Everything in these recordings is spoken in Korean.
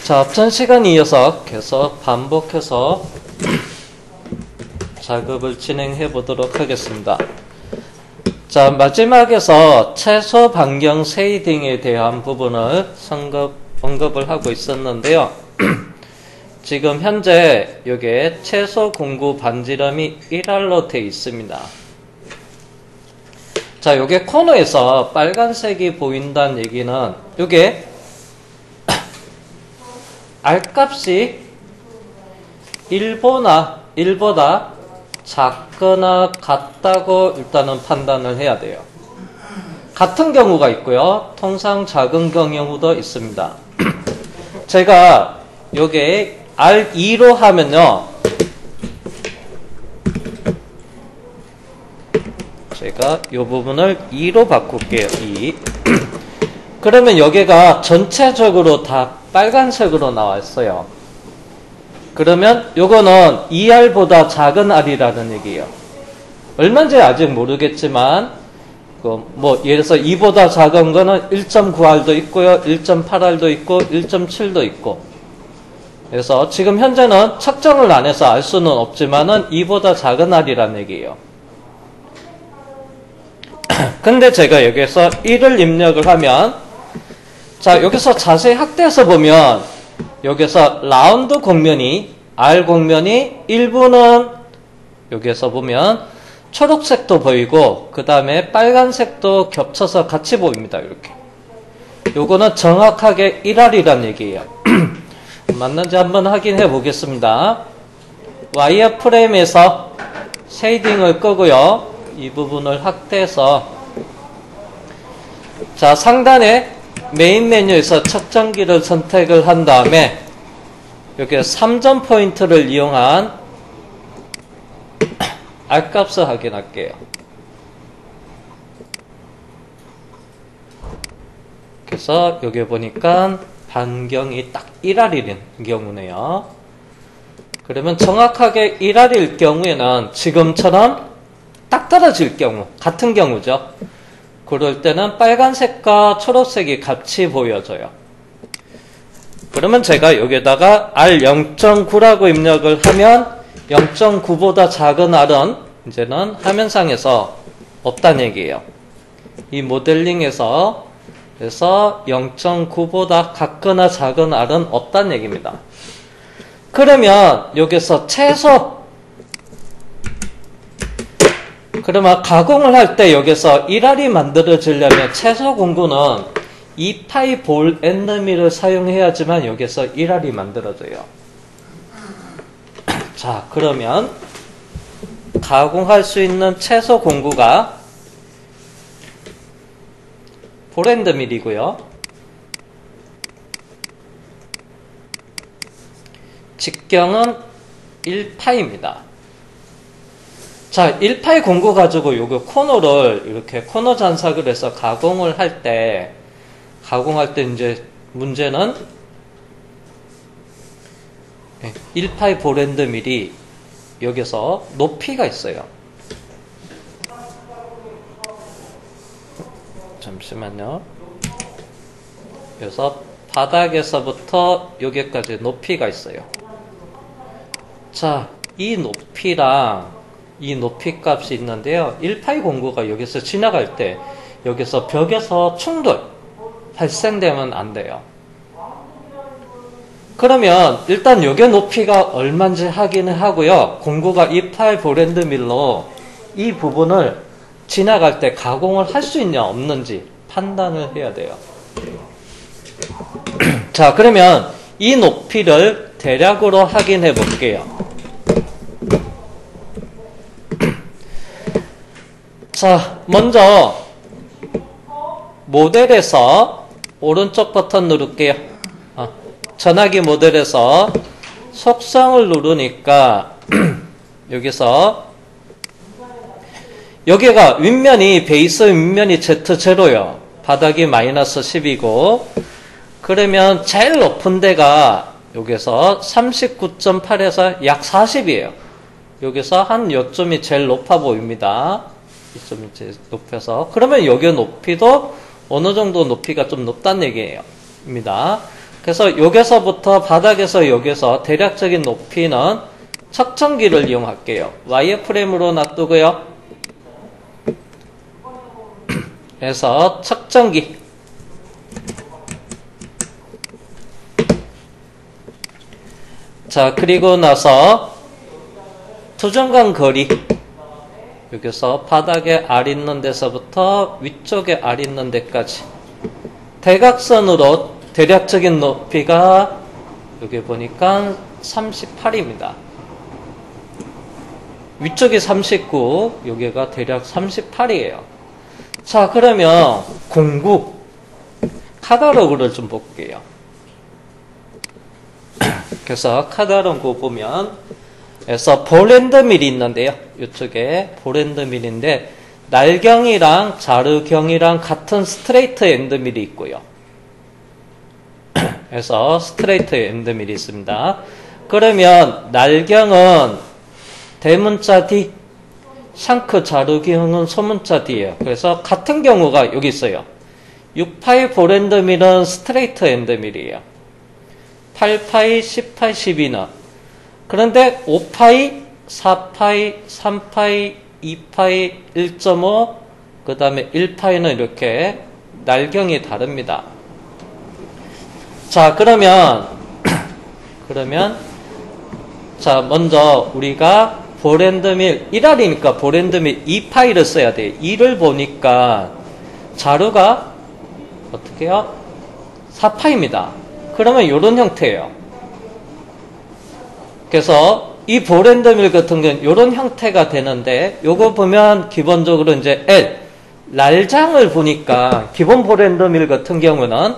자, 앞전 시간 이어서 계속 반복해서 작업을 진행해 보도록 하겠습니다. 자, 마지막에서 최소 반경 쉐이딩에 대한 부분을 언급을 하고 있었는데요. 지금 현재 이게 최소 공구 반지름이 1R로 되어 있습니다. 자, 요게 코너에서 빨간색이 보인다는 얘기는 요게 R값이 1보다 작거나 같다고 일단은 판단을 해야 돼요. 같은 경우가 있고요. 통상 작은 경우도 있습니다. 제가 요게 R2로 하면요. 제가 요 부분을 2로 바꿀게요. 2. 그러면 여기가 전체적으로 다 빨간색으로 나왔어요. 그러면 요거는 2R보다 작은 R이라는 얘기예요. 얼마인지 아직 모르겠지만 뭐 예를 들어서 2보다 작은 거는 1.9R도 있고요. 1.8R도 있고 1.7도 있고. 그래서 지금 현재는 측정을 안 해서 알 수는 없지만은 2보다 작은 R이라는 얘기예요. 근데 제가 여기서 1을 입력을 하면 자, 여기서 자세히 확대해서 보면 여기서 라운드 곡면이 R 곡면이 일부는 여기서 보면 초록색도 보이고 그 다음에 빨간색도 겹쳐서 같이 보입니다. 이렇게. 요거는 정확하게 1R이란 얘기예요. 맞는지 한번 확인해 보겠습니다. 와이어 프레임에서 쉐이딩을 끄고요. 이 부분을 확대해서 자, 상단에 메인 메뉴에서 측정기를 선택을 한 다음에 여기 3점 포인트를 이용한 R값을 확인할게요. 그래서 여기 보니까 반경이 딱 1R인 경우네요. 그러면 정확하게 1R일 경우에는 지금처럼 딱 떨어질 경우, 같은 경우죠. 그럴 때는 빨간색과 초록색이 같이 보여져요. 그러면 제가 여기다가 R0.9라고 입력을 하면 0.9보다 작은 R은 이제는 화면상에서 없다는 얘기예요. 이 모델링에서 그래서 0.9보다 같거나 작은 R은 없다는 얘기입니다. 그러면 여기서 최소 그러면 가공을 할 때 여기서 1R이 만들어지려면 최소 공구는 2파이 볼 엔드미를 사용해야지만 여기서 1R이 만들어져요. 자, 그러면 가공할 수 있는 최소 공구가 볼 엔드밀이고요. 직경은 1파입니다. 자, 1파이 공구 가지고 요거 코너를 이렇게 코너 잔삭을 해서 가공할 때 이제 문제는 1파이 볼엔드밀이 여기서 높이가 있어요. 잠시만요. 그래서 바닥에서부터 여기까지 높이가 있어요. 자, 이 높이랑 이 높이 값이 있는데요. 1파이 공구가 여기서 지나갈 때 여기서 벽에서 충돌 발생되면 안 돼요. 그러면 일단 여기 높이가 얼마인지 확인을 하고요. 공구가 2파이 볼엔드밀로 이 부분을 지나갈 때 가공을 할 수 있냐 없는지 판단을 해야 돼요. 자, 그러면 이 높이를 대략으로 확인해 볼게요. 자, 먼저 모델에서 오른쪽 버튼 누를게요. 전화기 모델에서 속성을 누르니까 여기서 여기가 윗면이 베이스 윗면이 Z0요. 바닥이 마이너스 10이고 그러면 제일 높은 데가 여기서 39.8에서 약 40이에요. 여기서 한 요점이 제일 높아 보입니다. 이 점이 제일 높아서 그러면 여기 높이도 어느 정도 높이가 좀 높다는 얘기예요. 입니다. 그래서 여기서부터 바닥에서 여기서 대략적인 높이는 측정기를 이용할게요. 와이어프레임으로 놔두고요. 그래서 측정기. 자, 그리고 나서 투정간 거리. 여기서 바닥에 알 있는 데서부터 위쪽에 알 있는 데까지. 대각선으로 대략적인 높이가 여기 보니까 38입니다. 위쪽이 39, 여기가 대략 38이에요. 자, 그러면 공구 카탈로그를 좀 볼게요. 그래서 카탈로그 보면 그래서 볼앤드밀이 있는데요. 이쪽에 볼앤드밀인데 날경이랑 자르경이랑 같은 스트레이트 엔드밀이 있고요. 그래서 스트레이트 엔드밀이 있습니다. 그러면 날경은 대문자 D, 샹크 자르경은 소문자 D예요. 그래서 같은 경우가 여기 있어요. 6파이 볼앤드밀은 스트레이트 엔드밀이에요. 8파이, 10파이, 12는. 그런데 5파이, 4파이, 3파이, 2파이, 1.5, 그 다음에 1파이는 이렇게 날경이 다릅니다. 자, 그러면, 자, 먼저 우리가 볼앤드밀, 1알이니까 볼앤드밀 2파이를 써야 돼요. 2를 보니까 자루가 어떻게 해요? 4파입니다. 그러면 이런 형태예요. 그래서 이 볼앤드밀 같은 경우는 이런 형태가 되는데, 요거 보면 기본적으로 이제 L, 날장을 보니까 기본 볼앤드밀 같은 경우는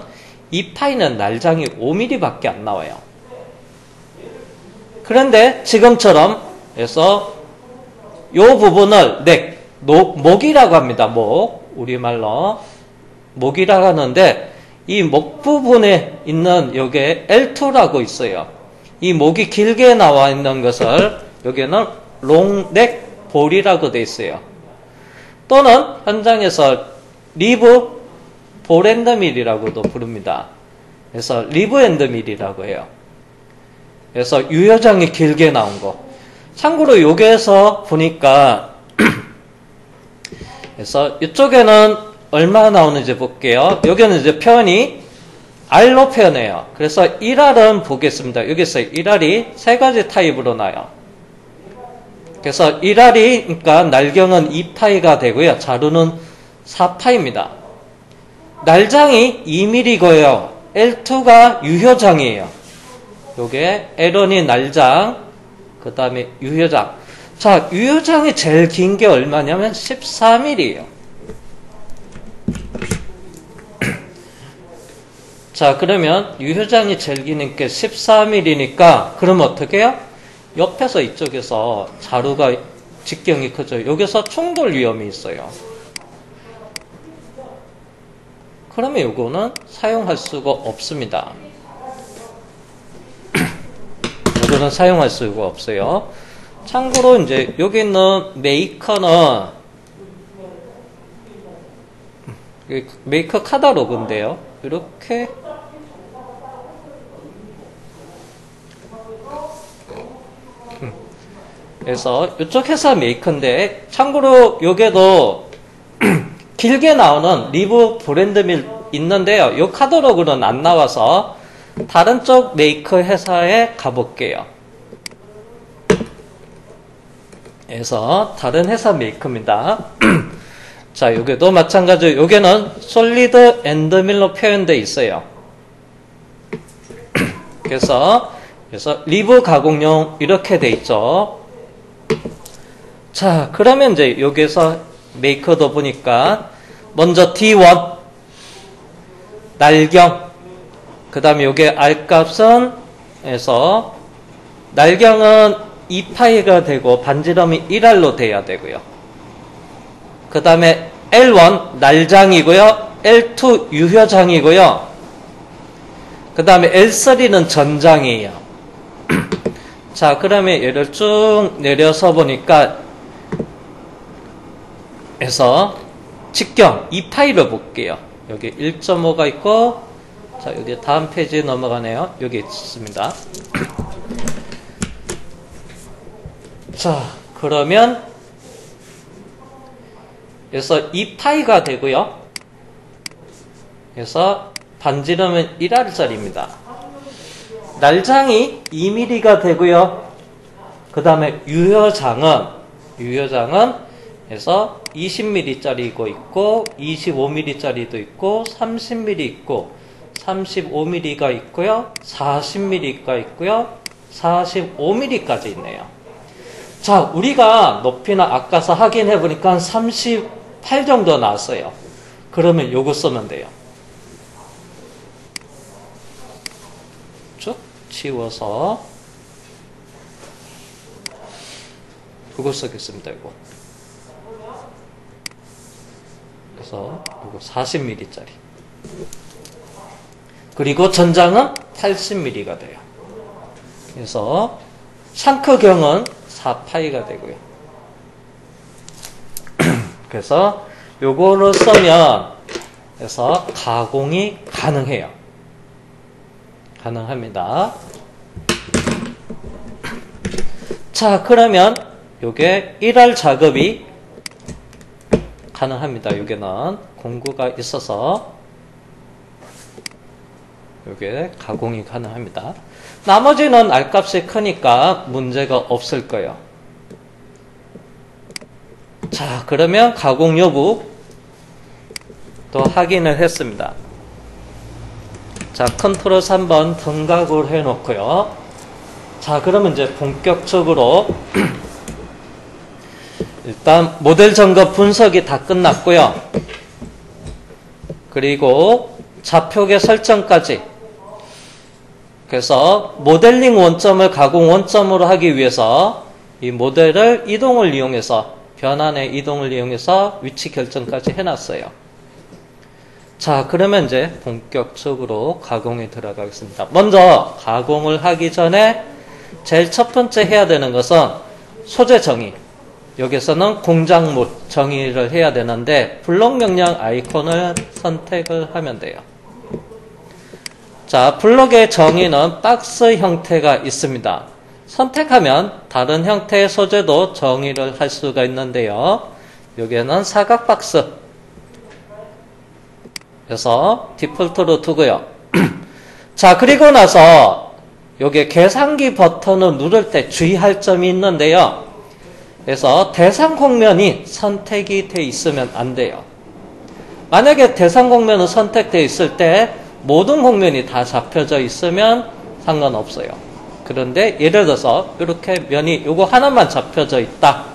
2파이는 날장이 5mm 밖에 안 나와요. 그런데 지금처럼 그래서 요 부분을 목이라고 합니다. 목, 우리말로 목이라고 하는데 이 목 부분에 있는 여기에 L2라고 있어요. 이 목이 길게 나와 있는 것을 여기는 롱넥 볼이라고 되어 있어요. 또는 현장에서 리브 볼앤드밀이라고도 부릅니다. 그래서 리브 앤드밀이라고 해요. 그래서 유효장이 길게 나온 거. 참고로 여기에서 보니까 그래서 이쪽에는 얼마 나오는지 볼게요. 여기는 이제 표현이 R로 표현해요. 그래서 1R은 보겠습니다. 여기서 1R이 세 가지 타입으로 나요. 그래서 1R이니까 날경은 2파이가 되고요. 자루는 4파입니다. 날장이 2mm고요. L2가 유효장이에요. 요게 L1이 날장, 그 다음에 유효장. 자, 유효장이 제일 긴 게 얼마냐면 14mm예요. 자, 그러면 유효장이 제일 긴 게 14mm니까 그럼 어떻게 해요? 옆에서 이쪽에서 자루가 직경이 크죠. 여기서 충돌 위험이 있어요. 그러면 요거는 사용할 수가 없습니다. 요거는 사용할 수가 없어요. 참고로 이제 여기 있는 메이커는 메이커 카탈로그인데요. 이렇게 그래서 이쪽 회사 메이커인데 참고로 요게도 길게 나오는 리브 볼앤드밀 있는데요. 이 카탈로그는 안 나와서 다른 쪽 메이커 회사에 가볼게요. 그래서 다른 회사 메이커입니다. 자, 여기도 마찬가지로 여기는 솔리드 엔드밀로 표현되어 있어요. 그래서 리브 가공용 이렇게 돼 있죠. 자, 그러면 이제 여기서 메이커도 보니까 먼저 D1 날경, 그 다음에 요게 R값은 해서 날경은 2파이가 되고 반지름이 1R로 돼야 되고요. 그 다음에 L1 날장이고요. L2 유효장이고요. 그 다음에 L3는 전장이에요. 자, 그러면 얘를 쭉 내려서 보니까 해서 직경 2파이를 볼게요. 여기 1.5가 있고 자, 여기 다음 페이지 넘어가네요. 여기 있습니다. 자, 그러면 그래서 2파이가 되고요. 그래서 반지름은 1알짜리입니다. 날장이 2mm가 되고요. 그 다음에 유효장은 그래서 20mm짜리도 있고 25mm짜리도 있고 30mm 있고 35mm가 있고요. 40mm가 있고요. 45mm까지 있네요. 자, 우리가 높이나 아까서 확인해 보니까 38 정도 나왔어요. 그러면 요거 쓰면 돼요. 쭉 치워서 그거 쓰겠습니다. 이거. 그래서 이거 40mm짜리. 그리고 전장은 80mm가 돼요. 그래서 샹크경은 4파이가 되고요. 그래서 요거를 쓰면 그래서 가공이 가능해요. 가능합니다. 자, 그러면 요게 1알 작업이 가능합니다. 요게는 공구가 있어서 요게 가공이 가능합니다. 나머지는 R값이 크니까 문제가 없을 거예요. 자, 그러면 가공 여부 또 확인을 했습니다. 자, 컨트롤 3번 등각을 해놓고요. 자, 그러면 이제 본격적으로 일단 모델 점검 분석이 다 끝났고요. 그리고 좌표계 설정까지. 그래서 모델링 원점을 가공 원점으로 하기 위해서 이 모델을 이동을 이용해서 변환의 이동을 이용해서 위치 결정까지 해놨어요. 자, 그러면 이제 본격적으로 가공에 들어가겠습니다. 먼저 가공을 하기 전에 제일 첫 번째 해야 되는 것은 소재 정의. 여기서는 공작물 정의를 해야 되는데 블록 명령 아이콘을 선택을 하면 돼요. 자, 블록의 정의는 박스 형태가 있습니다. 선택하면 다른 형태의 소재도 정의를 할 수가 있는데요. 여기에는 사각 박스. 그래서 디폴트로 두고요. 자, 그리고 나서 여기 계산기 버튼을 누를 때 주의할 점이 있는데요. 그래서 대상 공면이 선택이 돼 있으면 안 돼요. 만약에 대상 공면은 선택되어 있을 때 모든 공면이 다 잡혀져 있으면 상관없어요. 그런데 예를 들어서 이렇게 면이 요거 하나만 잡혀져 있다.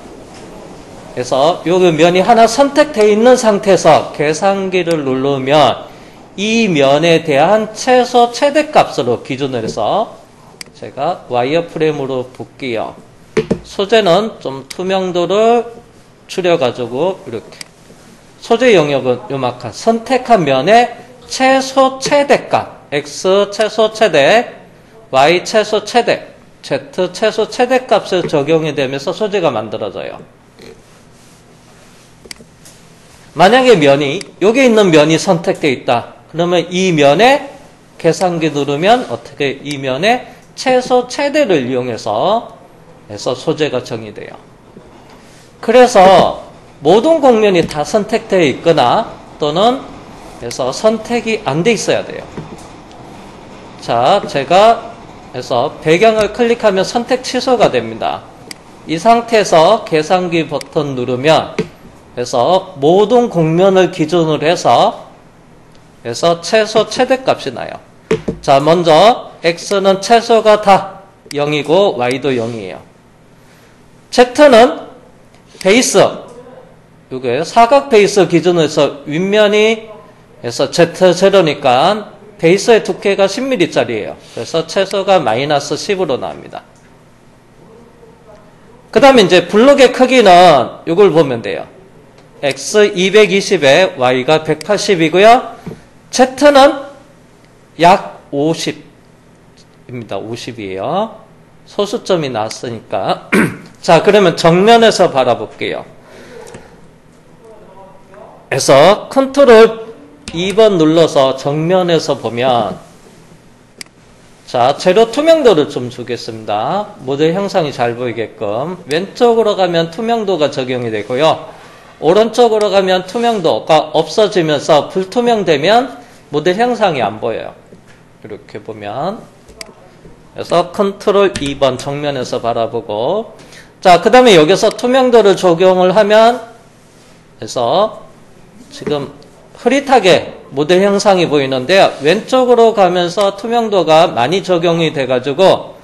그래서 여기 면이 하나 선택되어 있는 상태에서 계산기를 누르면 이 면에 대한 최소 최대값으로 기준을 해서 제가 와이어프레임으로 볼게요. 소재는 좀 투명도를 줄여가지고 이렇게 소재 영역은 요만큼 선택한 면의 최소 최대값 X 최소 최대 Y 최소 최대 Z 최소 최대값을 적용이 되면서 소재가 만들어져요. 만약에 면이 여기 있는 면이 선택되어 있다. 그러면 이 면에 계산기 누르면 어떻게 이 면에 최소 최대를 이용해서 소재가 정의돼요. 그래서 모든 공면이 다 선택되어 있거나 또는 그래서 선택이 안 돼 있어야 돼요. 자, 제가 그래서 배경을 클릭하면 선택 취소가 됩니다. 이 상태에서 계산기 버튼 누르면 그래서 모든 공면을 기준으로 해서 최소 최대값이 나요. 자, 먼저 X는 최소가 다 0이고 Y도 0이에요. Z는 베이스, 이게 사각 베이스 기준으로 해서 윗면이 Z0니까 베이스의 두께가 10mm짜리예요. 그래서 최소가 마이너스 10으로 나옵니다. 그 다음에 이제 블록의 크기는 이걸 보면 돼요. X 220에 Y가 180이고요. Z는 약 50입니다. 50이에요. 소수점이 나왔으니까. 자, 그러면 정면에서 바라볼게요. 그래서 컨트롤 2번 눌러서 정면에서 보면 자, 재료 투명도를 좀 주겠습니다. 모델 형상이 잘 보이게끔. 왼쪽으로 가면 투명도가 적용이 되고요. 오른쪽으로 가면 투명도가 없어지면서 불투명되면 모델 형상이 안 보여요. 이렇게 보면. 그래서 컨트롤 2번 정면에서 바라보고. 자, 그 다음에 여기서 투명도를 적용을 하면, 그래서 지금 흐릿하게 모델 형상이 보이는데요. 왼쪽으로 가면서 투명도가 많이 적용이 돼가지고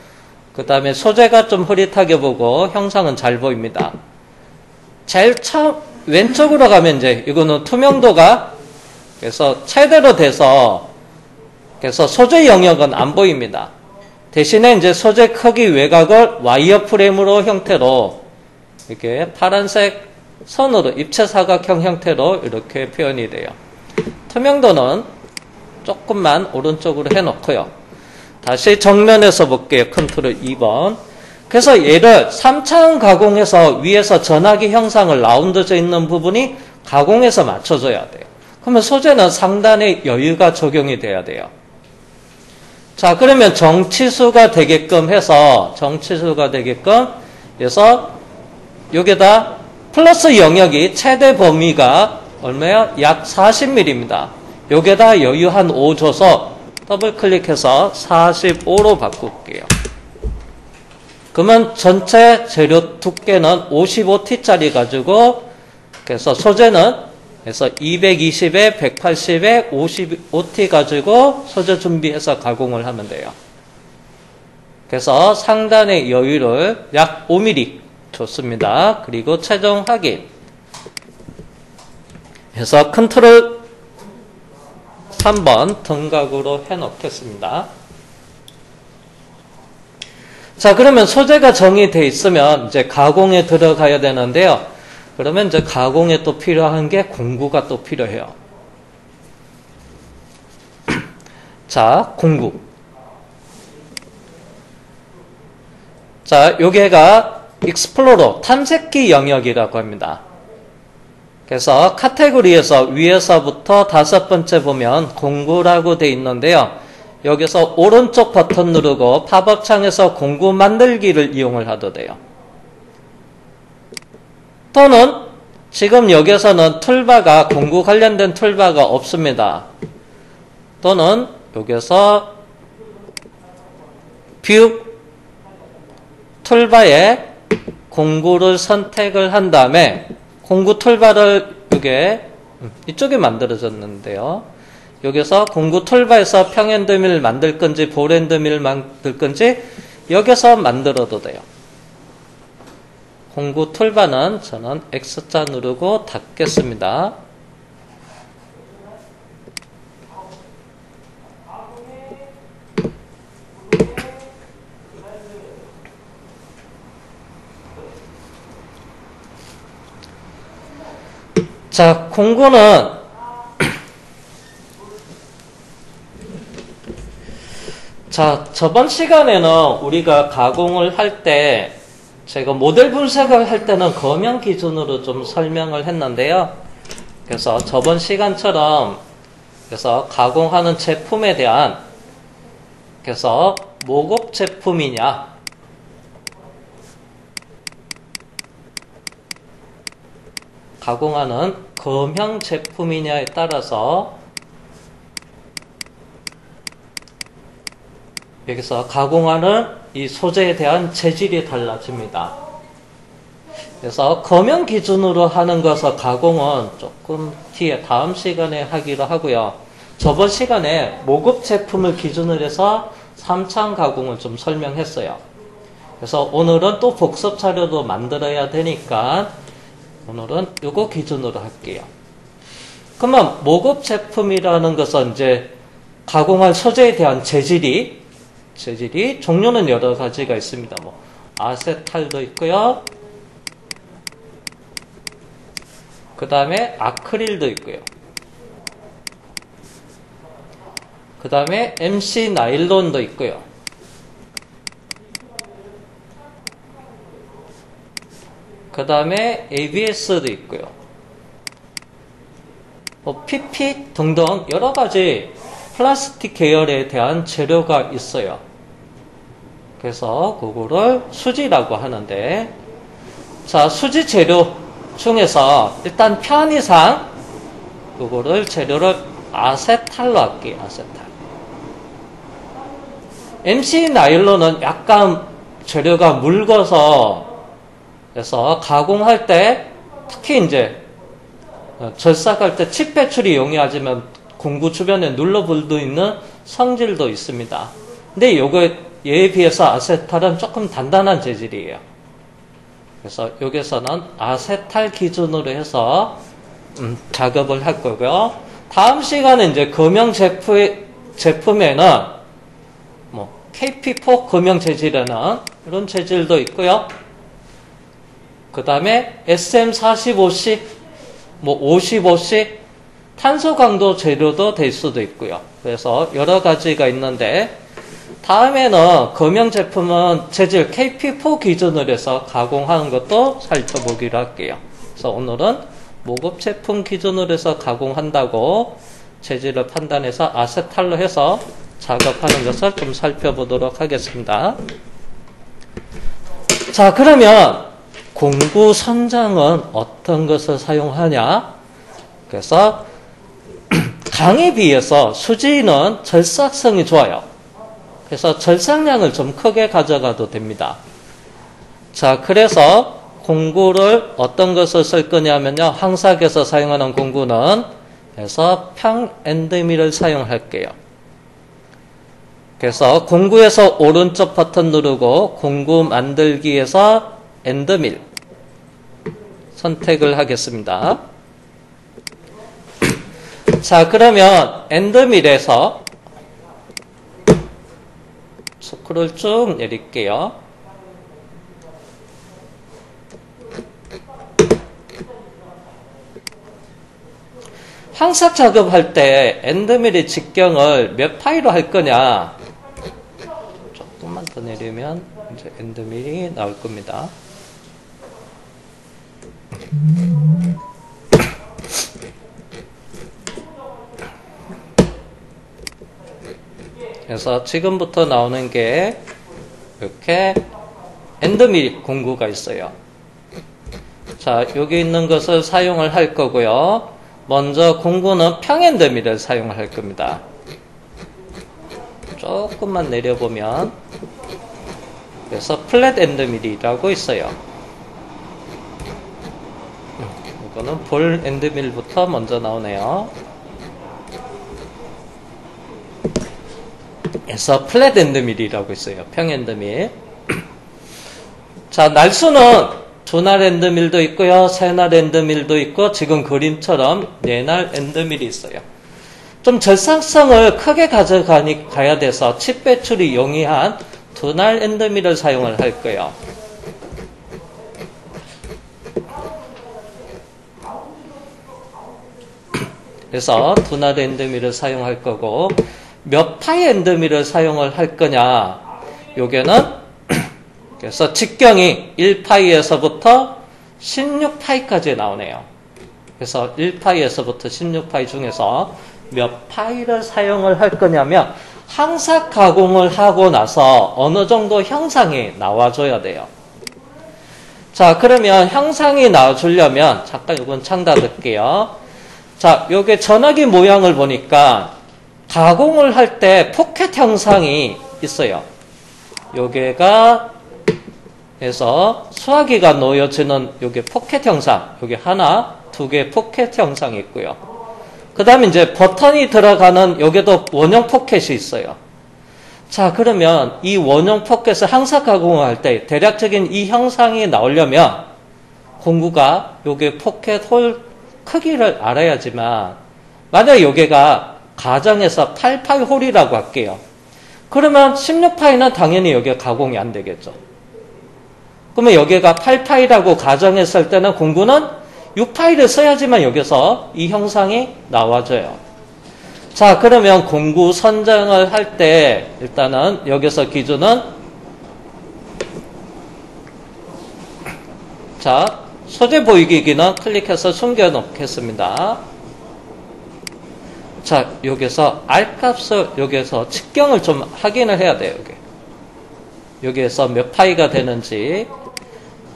그 다음에 소재가 좀 흐릿하게 보고 형상은 잘 보입니다. 제일 처음 왼쪽으로 가면 이제 이거는 투명도가 그래서 최대로 돼서 그래서 소재 영역은 안 보입니다. 대신에 이제 소재 크기 외곽을 와이어 프레임으로 형태로 이렇게 파란색 선으로 입체사각형 형태로 이렇게 표현이 돼요. 투명도는 조금만 오른쪽으로 해놓고요. 다시 정면에서 볼게요. 컨트롤 2번. 그래서 얘를 3차원 가공해서 위에서 전화기 형상을 라운드져 있는 부분이 가공해서 맞춰줘야 돼요. 그러면 소재는 상단에 여유가 적용이 돼야 돼요. 자, 그러면 정치수가 되게끔 해서 여기다 플러스 영역이 최대 범위가 얼마야? 약 40mm입니다. 여기에다 여유 한 5 줘서 더블 클릭해서 45로 바꿀게요. 그러면 전체 재료 두께는 55T짜리 가지고 그래서 소재는 그래서 220에 180에 55T 가지고 소재 준비해서 가공을 하면 돼요. 그래서 상단의 여유를 약 5mm 줬습니다. 그리고 최종 확인. 그래서 컨트롤 3번 등각으로 해놓겠습니다. 자, 그러면 소재가 정의되어 있으면 이제 가공에 들어가야 되는데요. 그러면 이제 가공에 또 필요한 게 공구가 또 필요해요. 자, 공구. 자, 요게가 익스플로러, 탐색기 영역이라고 합니다. 그래서 카테고리에서 위에서부터 5번째 보면 공구라고 되어 있는데요. 여기서 오른쪽 버튼 누르고 팝업 창에서 공구 만들기를 이용을 하도 돼요. 또는 지금 여기서는 툴바가 공구 관련된 툴바가 없습니다. 또는 여기서 뷰 툴바에 공구를 선택을 한 다음에 공구 툴바를 이쪽에 만들어졌는데요. 여기서 공구 툴바에서 평행드밀 만들 건지 볼엔드밀 만들 건지 여기서 만들어도 돼요. 공구 툴바는 저는 X자 누르고 닫겠습니다. 자, 공구는 자, 저번 시간에는 우리가 가공을 할 때 제가 모델 분석을 할 때는 거명 기준으로 좀 설명을 했는데요. 그래서 저번 시간처럼 그래서 가공하는 제품에 대한 그래서 모급 제품이냐 가공하는 검형 제품이냐에 따라서 여기서 가공하는 이 소재에 대한 재질이 달라집니다. 그래서 검형 기준으로 하는 것을 가공은 조금 뒤에 다음 시간에 하기로 하고요. 저번 시간에 모급 제품을 기준으로 해서 3차원 가공을 좀 설명했어요. 그래서 오늘은 또 복습 자료도 만들어야 되니까 오늘은 이거 기준으로 할게요. 그러면 모급 제품이라는 것은 이제 가공할 소재에 대한 재질이 종류는 여러 가지가 있습니다. 뭐 아세탈도 있고요. 그 다음에 아크릴도 있고요. 그 다음에 MC 나일론도 있고요. 그 다음에 ABS도 있고요. PP 등등 여러 가지 플라스틱 계열에 대한 재료가 있어요. 그래서 그거를 수지라고 하는데, 자, 수지 재료 중에서 일단 편의상 그거를 재료를 아세탈로 할게요. 아세탈. MC 나일론은 약간 재료가 묽어서, 그래서 가공할 때 특히 이제 절삭할 때 칩 배출이 용이하지만 공구 주변에 눌러붙어 있는 성질도 있습니다. 근데 얘에 비해서 아세탈은 조금 단단한 재질이에요. 그래서 여기서는 아세탈 기준으로 해서 작업을 할 거고요. 다음 시간에 이제 금형 제품에는 뭐 KP4 금형 재질에는 이런 재질도 있고요. 그 다음에 SM45C, 뭐 55C 탄소 강도 재료도 될 수도 있고요. 그래서 여러 가지가 있는데, 다음에는 금형 제품은 재질 KP4 기준으로 해서 가공하는 것도 살펴보기로 할게요. 그래서 오늘은 모급 제품 기준으로 해서 가공한다고 재질을 판단해서 아세탈로 해서 작업하는 것을 좀 살펴보도록 하겠습니다. 자, 그러면 공구 선장은 어떤 것을 사용하냐? 그래서 강에 비해서 수지는 절삭성이 좋아요. 그래서 절삭량을 좀 크게 가져가도 됩니다. 자, 그래서 공구를 어떤 것을 쓸 거냐면요. 항삭에서 사용하는 공구는 그래서 평엔드밀을 사용할게요. 그래서 공구에서 오른쪽 버튼 누르고 공구 만들기에서 엔드밀 선택을 하겠습니다. 자, 그러면 엔드밀에서 스크롤 쭉 내릴게요. 항삭 작업할 때 엔드밀의 직경을 몇 파이로 할 거냐? 조금만 더 내리면 이제 엔드밀이 나올 겁니다. 그래서 지금부터 나오는 게 이렇게 엔드밀 공구가 있어요. 자, 여기 있는 것을 사용을 할 거고요. 먼저 공구는 평엔드밀을 사용을 할 겁니다. 조금만 내려보면 그래서 플랫 엔드밀이라고 있어요. 이거는 볼 엔드밀부터 먼저 나오네요. 그래서 플랫 엔드밀이라고 있어요. 평엔드밀. 자, 날수는 두날 엔드밀도 있고요. 세날 엔드밀도 있고, 지금 그림처럼 네날 엔드밀이 있어요. 좀 절삭성을 크게 가져가야 돼서 칩 배출이 용이한 두날 엔드밀을 사용을 할 거예요. 그래서 두날 엔드밀을 사용할 거고, 몇 파이 엔드밀을 사용을 할 거냐? 요게는 그래서 직경이 1파이에서부터 16파이까지 나오네요. 그래서 1파이에서부터 16파이 중에서 몇 파이를 사용을 할 거냐면 항삭 가공을 하고 나서 어느 정도 형상이 나와줘야 돼요. 자, 그러면 형상이 나와주려면 잠깐 이건 창 닫을게요. 자, 요게 전화기 모양을 보니까 가공을 할 때 포켓 형상이 있어요. 요게가 해서 수화기가 놓여지는 요게 포켓 형상, 요게 하나, 두 개 포켓 형상이 있고요. 그 다음에 이제 버튼이 들어가는 요게도 원형 포켓이 있어요. 자, 그러면 이 원형 포켓을 항상 가공을 할 때 대략적인 이 형상이 나오려면 공구가 요게 포켓 홀 크기를 알아야지만, 만약 요게가 가정에서 8파이 홀이라고 할게요. 그러면 16파이는 당연히 여기에 가공이 안 되겠죠. 그러면 여기가 8파이라고 가정했을 때는 공구는 6파이를 써야지만 여기서 이 형상이 나와줘요. 자, 그러면 공구 선정을 할 때 일단은 여기서 기준은 자, 소재 보이기 기능 클릭해서 숨겨 놓겠습니다. 자, 여기서 R값을, 여기서 직경을 좀 확인을 해야 돼요, 여기에서 몇 파이가 되는지.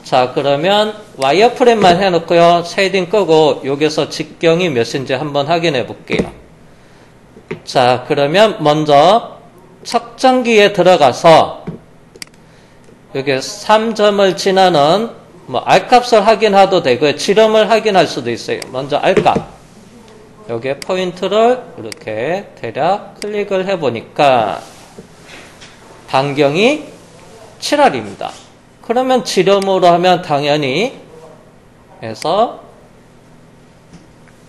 자, 그러면 와이어프레임만 해놓고요. 쉐이딩 끄고, 여기서 직경이 몇인지 한번 확인해 볼게요. 자, 그러면 먼저 측정기에 들어가서, 여기 3점을 지나는, R값을 확인해도 되고요. 지름을 확인할 수도 있어요. 먼저 R값. 여기에 포인트를 이렇게 대략 클릭을 해보니까, 반경이 7R입니다. 그러면 지름으로 하면 당연히 해서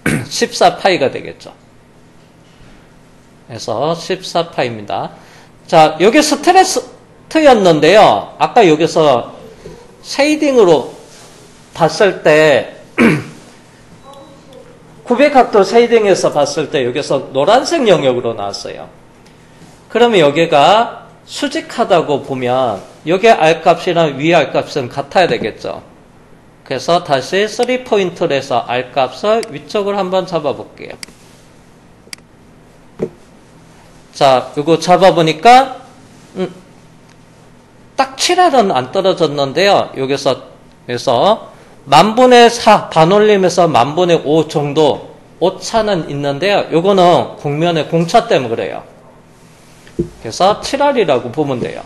14파이가 되겠죠. 그래서 14파이입니다. 자, 여기 스트레스였는데요. 아까 여기서 쉐이딩으로 봤을 때 900각도 쉐이딩에서 봤을 때 여기서 노란색 영역으로 나왔어요. 그러면 여기가 수직하다고 보면 여기 R값이랑 위 R값은 같아야 되겠죠. 그래서 다시 3포인트를 해서 R값을 위쪽을 한번 잡아볼게요. 자, 이거 잡아보니까 딱 7R은 안 떨어졌는데요. 여기서 만분의 4 반올림에서 만분의 5 정도 오차는 있는데요. 요거는 곡면의 공차 때문에 그래요. 그래서 7R이라고 보면 돼요.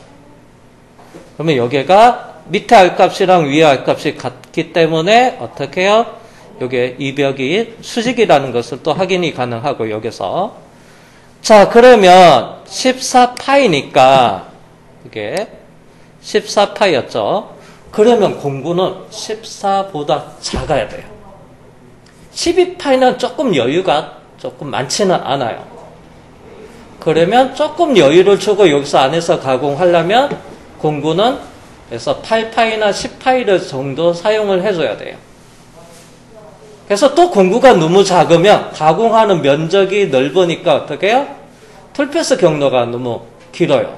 그러면 여기가 밑에 R값이랑 위에 R값이 같기 때문에 어떻게 해요? 여기 이 벽이 수직이라는 것을 또 확인이 가능하고 여기서. 자, 그러면 14파이니까 이게 14파이였죠. 그러면 공구는 14보다 작아야 돼요. 12파이는 조금 여유가 조금 많지는 않아요. 그러면 조금 여유를 주고 여기서 안에서 가공하려면 공구는 그래서 8파이나 10파이 정도 사용을 해줘야 돼요. 그래서 또 공구가 너무 작으면 가공하는 면적이 넓으니까 어떻게 해요? 툴패스 경로가 너무 길어요.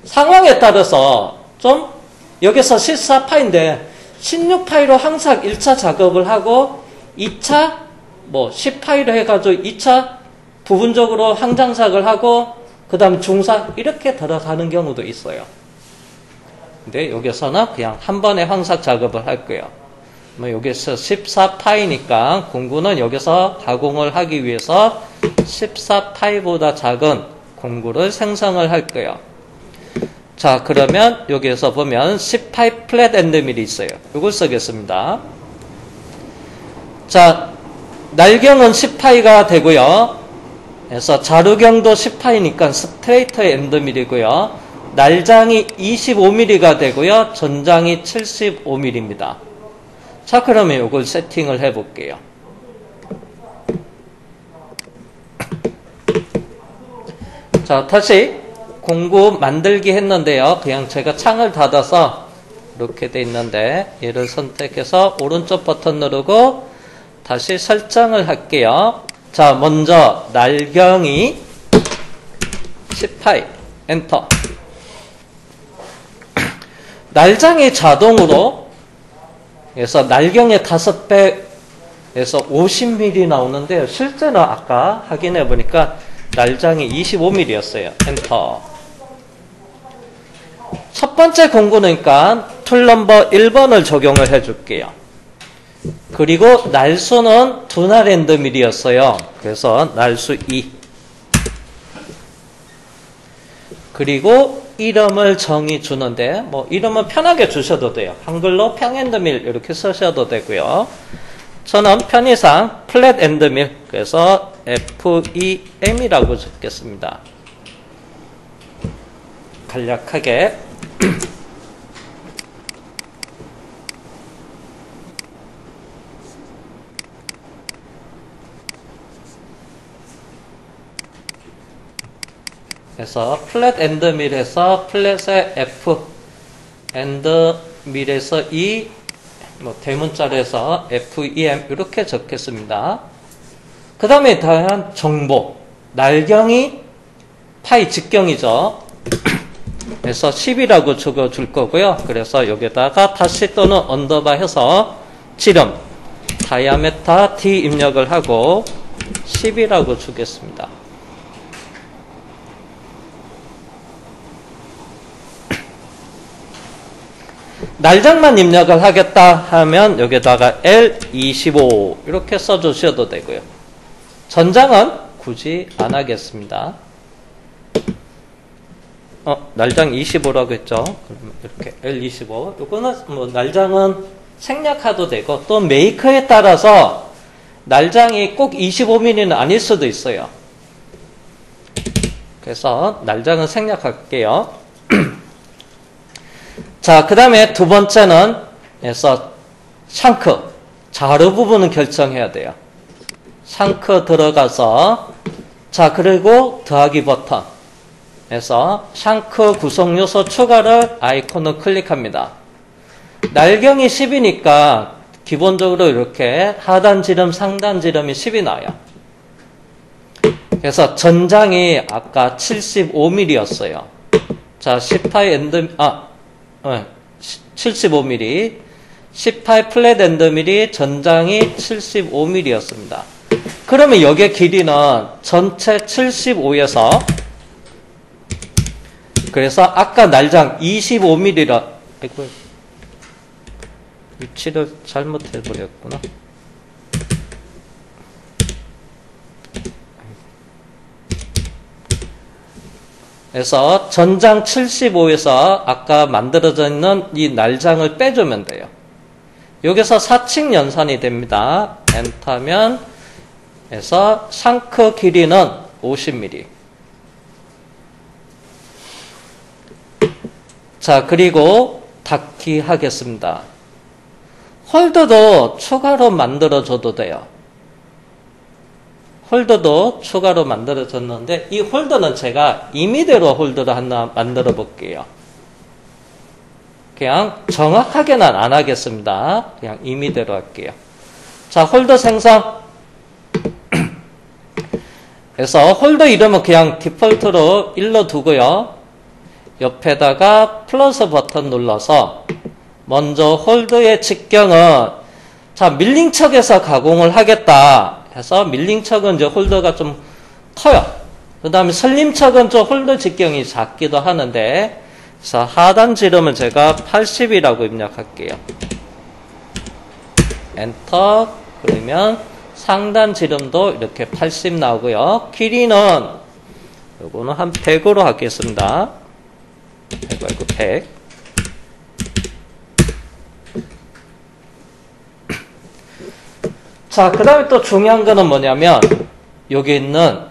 상황에 따라서 좀 여기서 14파인데 16파이로 항상 1차 작업을 하고 2차 10파이로 해가지고 2차 부분적으로 항장삭을 하고 그 다음 중삭 이렇게 들어가는 경우도 있어요. 근데 여기서는 그냥 한 번에 황삭 작업을 할 거예요. 여기서 14파이니까 공구는 여기서 가공을 하기 위해서 14파이보다 작은 공구를 생성을 할 거예요. 자, 그러면 여기에서 보면 10파이 플랫 엔드 밀이 있어요. 이걸 쓰겠습니다. 자, 날경은 10파이가 되고요. 그래서 자루경도 10파이니까 스트레이터 엔드 밀이고요. 날장이 25mm가 되고요. 전장이 75mm입니다. 자, 그러면 이걸 세팅을 해볼게요. 자, 다시 공구 만들기 했는데요. 그냥 제가 창을 닫아서 이렇게 돼 있는데 얘를 선택해서 오른쪽 버튼 누르고 다시 설정을 할게요. 자, 먼저 날경이 10파이 엔터. 날장이 자동으로 그래서 날경의 5배에서 50mm 나오는데요. 실제는 아까 확인해 보니까 날장이 25mm였어요. 엔터. 첫 번째 공구니까 툴 넘버 1번을 적용을 해 줄게요. 그리고 날수는 두날 엔드 밀이었어요. 그래서 날수 2. 그리고 이름을 정의 주는데 이름은 편하게 주셔도 돼요. 한글로 평엔드밀 이렇게 쓰셔도 되고요. 저는 편의상 플랫 엔드밀 그래서 FEM이라고 적겠습니다. 간략하게 그래서 플랫 엔드 밀에서 플랫의 F 엔드 밀에서 E 대문자로해서 FEM 이렇게 적겠습니다. 그 다음에 다양한 정보 날경이 파이 직경이죠. 그래서 10이라고 적어줄 거고요. 그래서 여기다가 다시 또는 언더바 해서 지름 다이아메타 D 입력을 하고 10이라고 주겠습니다. 날장만 입력을 하겠다 하면 여기다가 L25 이렇게 써주셔도 되고요. 전장은 굳이 안 하겠습니다. 날장 25라고 했죠. 그럼 이렇게 L25. 요거는 뭐 날장은 생략해도 되고, 또 메이커에 따라서 날장이 꼭 25mm는 아닐 수도 있어요. 그래서 날장은 생략할게요. 자, 그 다음에 두 번째는 샹크 자르 부분은 결정해야 돼요. 샹크 들어가서, 자, 그리고 더하기 버튼 에서 샹크 구성 요소 추가를 아이콘을 클릭합니다. 날경이 10이니까 기본적으로 이렇게 하단 지름, 상단 지름이 10이 나와요. 그래서 전장이 아까 75mm였어요. 자, 18 엔드, 75mm, 18 플랫 엔드밀이 전장이 75mm였습니다. 그러면 여기의 길이는 전체 75에서, 그래서 아까 날장 25mm라, 위치를 잘못해버렸구나. 그래서 전장 75에서 아까 만들어져 있는 이 날장을 빼주면 돼요. 여기서 사칙 연산이 됩니다. 엔터면 해서 샹크 길이는 50mm. 자, 그리고 닫기 하겠습니다. 홀더도 추가로 만들어줘도 돼요. 홀더도 추가로 만들어졌는데, 이 홀더는 제가 임의대로 홀더를 하나 만들어 볼게요. 그냥 정확하게는 안 하겠습니다. 그냥 임의대로 할게요. 자, 홀더 생성. 그래서 홀더 이름은 그냥 디폴트로 1로 두고요. 옆에다가 플러스 버튼 눌러서 먼저 홀더의 직경은, 자, 밀링척에서 가공을 하겠다 해서 밀링척은 이제 홀더가 좀 커요. 그 다음에 설림척은 좀 홀더 직경이 작기도 하는데, 자, 하단 지름은 제가 80이라고 입력할게요. 엔터. 그러면 상단 지름도 이렇게 80 나오고요. 길이는 요거는 한 100으로 하겠습니다. 100 말고 100. 자, 그 다음에 또 중요한 거는 뭐냐면, 여기 있는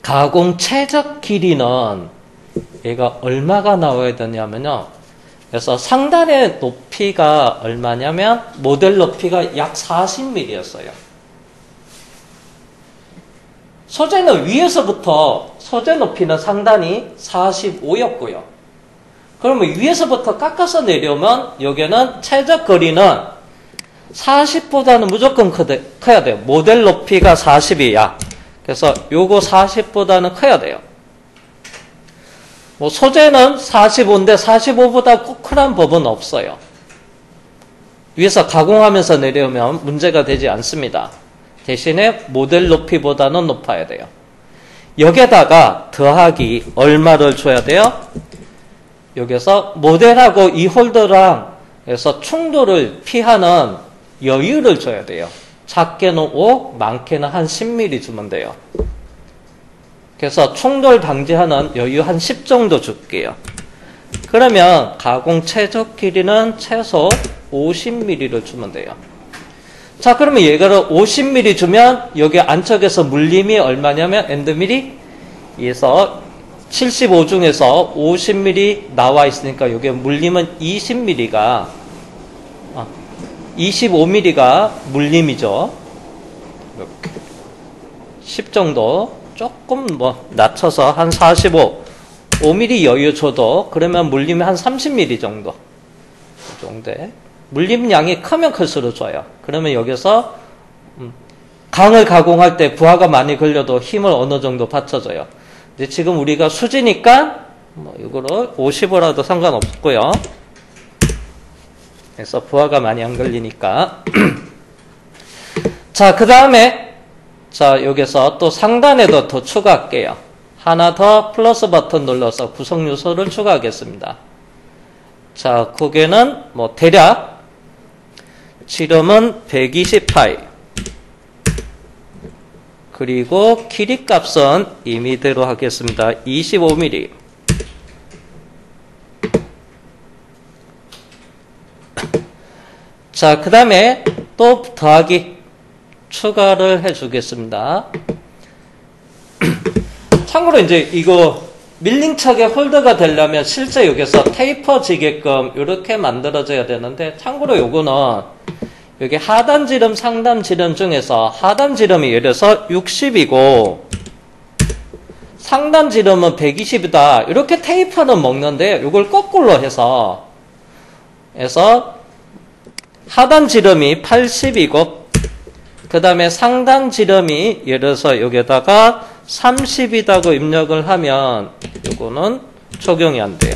가공 최적 길이는 얘가 얼마가 나와야 되냐면요. 그래서 상단의 높이가 얼마냐면, 모델 높이가 약 40mm였어요. 소재는 위에서부터, 소재 높이는 상단이 45였고요. 그러면 위에서부터 깎아서 내려오면, 여기는 최적 거리는 40보다는 무조건 커야 돼요. 모델 높이가 40이야. 그래서 요거 40보다는 커야 돼요. 뭐 소재는 45인데 45보다 꼭 크란 법은 없어요. 위에서 가공하면서 내려오면 문제가 되지 않습니다. 대신에 모델 높이보다는 높아야 돼요. 여기에다가 더하기 얼마를 줘야 돼요? 여기서 모델하고 이 홀더랑 해서 충돌을 피하는 여유를 줘야 돼요. 작게는 5, 많게는 한 10mm 주면 돼요. 그래서 충돌 방지하는 여유 한 10 정도 줄게요. 그러면 가공 최적 길이는 최소 50mm를 주면 돼요. 자, 그러면 얘가를 50mm 주면 여기 안쪽에서 물림이 얼마냐면 엔드밀이 에서 75 중에서 50mm 나와 있으니까 여기 물림은 20mm가 25mm가 물림이죠. 이렇게 10 정도 조금 뭐 낮춰서 한 45, 5mm 여유 줘도 그러면 물림이 한 30mm 정도. 그 정도에 물림 양이 크면 클수록 좋아요. 그러면 여기서 강을 가공할 때 부하가 많이 걸려도 힘을 어느 정도 받쳐줘요. 근데 지금 우리가 수지니까 뭐 이거를 50으로도 상관없고요. 그래서 부하가 많이 안 걸리니까. 자, 그 다음에 자, 여기서 또 상단에도 더 추가할게요. 하나 더 플러스 버튼 눌러서 구성 요소를 추가하겠습니다. 자, 그게는 뭐 대략 지름은 120파이, 그리고 길이 값은 임의대로 하겠습니다. 25mm. 자, 그 다음에 또 더하기 추가를 해주겠습니다. 참고로 이제 이거 밀링척의 홀더가 되려면 실제 여기서 테이퍼지게끔 이렇게 만들어져야 되는데, 참고로 요거는 여기 하단 지름, 상단 지름 중에서 하단 지름이 예를 들어서 60이고 상단 지름은 120이다. 이렇게 테이퍼는 먹는데 이걸 거꾸로 해서 하단 지름이 80이고 그 다음에 상단 지름이 예를 들어서 여기다가 30이라고 입력을 하면 이거는 적용이 안 돼요.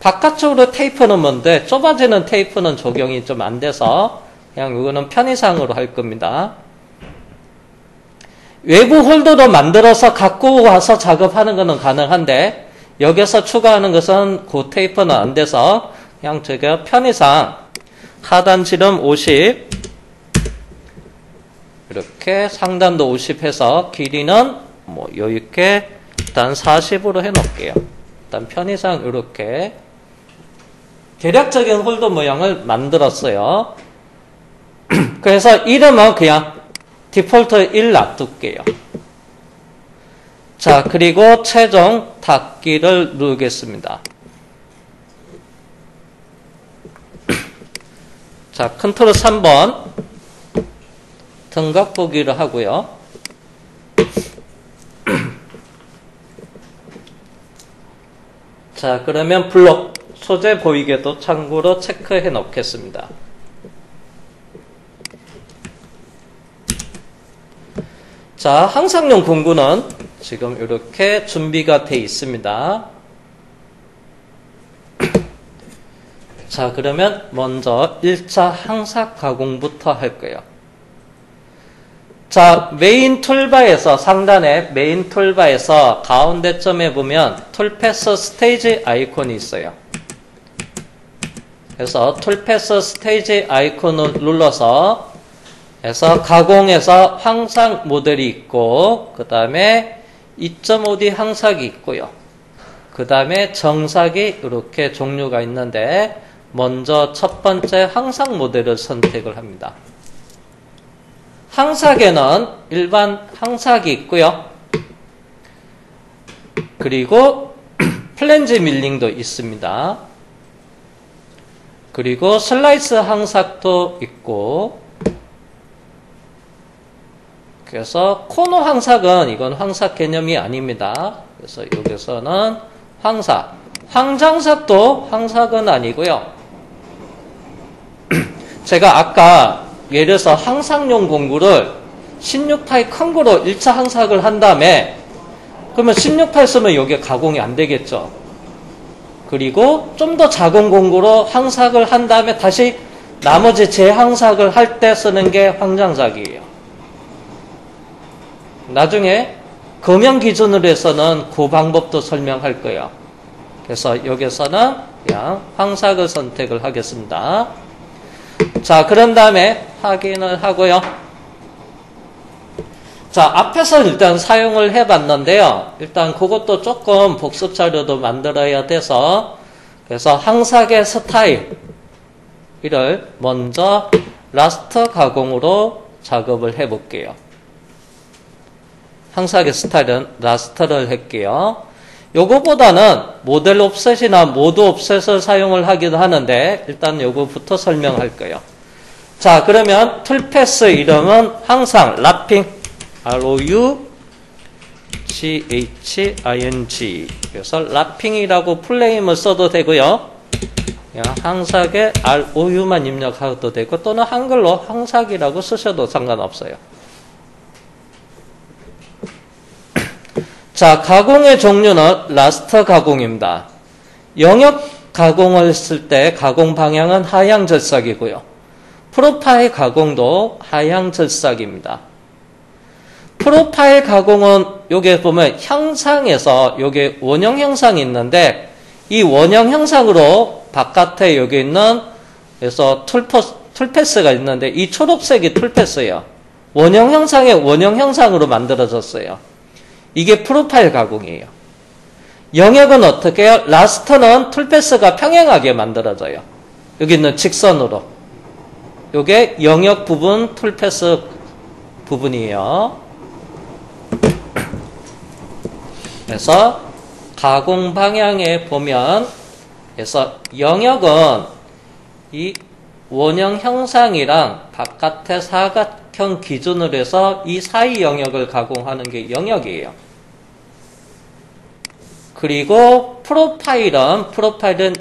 바깥쪽으로 테이프 넣으면 좁아지는 테이프는 적용이 좀 안 돼서 그냥 이거는 편의상으로 할 겁니다. 외부 홀더로 만들어서 갖고 와서 작업하는 것은 가능한데 여기서 추가하는 것은 그 테이프는 안 돼서 그냥 제가 편의상 하단 지름 50 이렇게 상단도 50 해서 길이는 뭐 여유있게 일단 40으로 해 놓을게요. 일단 편의상 이렇게 대략적인 홀더 모양을 만들었어요. 그래서 이름은 그냥 디폴트 1 놔둘게요. 자, 그리고 최종 닫기를 누르겠습니다. 자, 컨트롤 3번 등각 보기를 하고요. 자, 그러면 블록 소재 보이게도 참고로 체크해 놓겠습니다. 자, 항상용 공구는 지금 이렇게 준비가 되어 있습니다. 자, 그러면 먼저 1차 항삭 가공부터 할 거예요. 자, 메인 툴바에서 상단에 메인 툴바에서 가운데점에 보면 툴패스 스테이지 아이콘이 있어요. 그래서 툴패스 스테이지 아이콘을 눌러서 가공해서 항삭 모델이 있고 그 다음에 2.5D 항삭이 있고요. 그 다음에 정삭이 이렇게 종류가 있는데 먼저 첫 번째 항삭 모델을 선택을 합니다. 항삭에는 일반 항삭이 있고요. 그리고 플랜지 밀링도 있습니다. 그리고 슬라이스 항삭도 있고, 그래서 코너 항삭은 이건 항삭 개념이 아닙니다. 그래서 여기서는 항삭, 황장삭도 항삭은 아니고요. 제가 아까 예를 들어서 항삭용 공구를 16파이 큰 거로 1차 항삭을 한 다음에 그러면 16파이 쓰면 여기에 가공이 안 되겠죠. 그리고 좀 더 작은 공구로 항삭을 한 다음에 다시 나머지 재항삭을 할 때 쓰는 게 황장삭이에요. 나중에 금형 기준으로 해서는 그 방법도 설명할 거예요. 그래서 여기서는 그냥 황삭을 선택을 하겠습니다. 자, 그런 다음에 확인을 하고요. 자, 앞에서 일단 사용을 해봤는데요. 일단 그것도 조금 복습 자료도 만들어야 돼서, 그래서 항삭의 스타일, 이를 먼저 라스터 가공으로 작업을 해볼게요. 항삭의 스타일은 라스터를 할게요. 요거보다는 모델 옵셋이나 모드 옵셋을 사용을 하기도 하는데 일단 요거부터 설명할 거예요. 자, 그러면 툴패스 이름은 항상 라핑 ROUGHING 그래서 라핑이라고 풀네임을 써도 되고요. 그냥 항삭에 ROU만 입력하도 되고 또는 한글로 항삭이라고 쓰셔도 상관없어요. 자, 가공의 종류는 라스터 가공입니다. 영역 가공을 했을 때 가공 방향은 하향 절삭이고요. 프로파일 가공도 하향 절삭입니다. 프로파일 가공은 여기 보면 형상에서 여기 원형 형상이 있는데 이 원형 형상으로 바깥에 여기 있는 그래서 툴패스가 있는데 이 초록색이 툴패스예요. 원형 형상의 원형 형상으로 만들어졌어요. 이게 프로파일 가공이에요. 영역은 어떻게 해요? 라스터는 툴패스가 평행하게 만들어져요. 여기 있는 직선으로. 요게 영역 부분 툴패스 부분이에요. 그래서 가공 방향에 보면 그래서 영역은 이 원형 형상이랑 바깥의 사각형 기준으로 해서 이 사이 영역을 가공하는 게 영역이에요. 그리고 프로파일은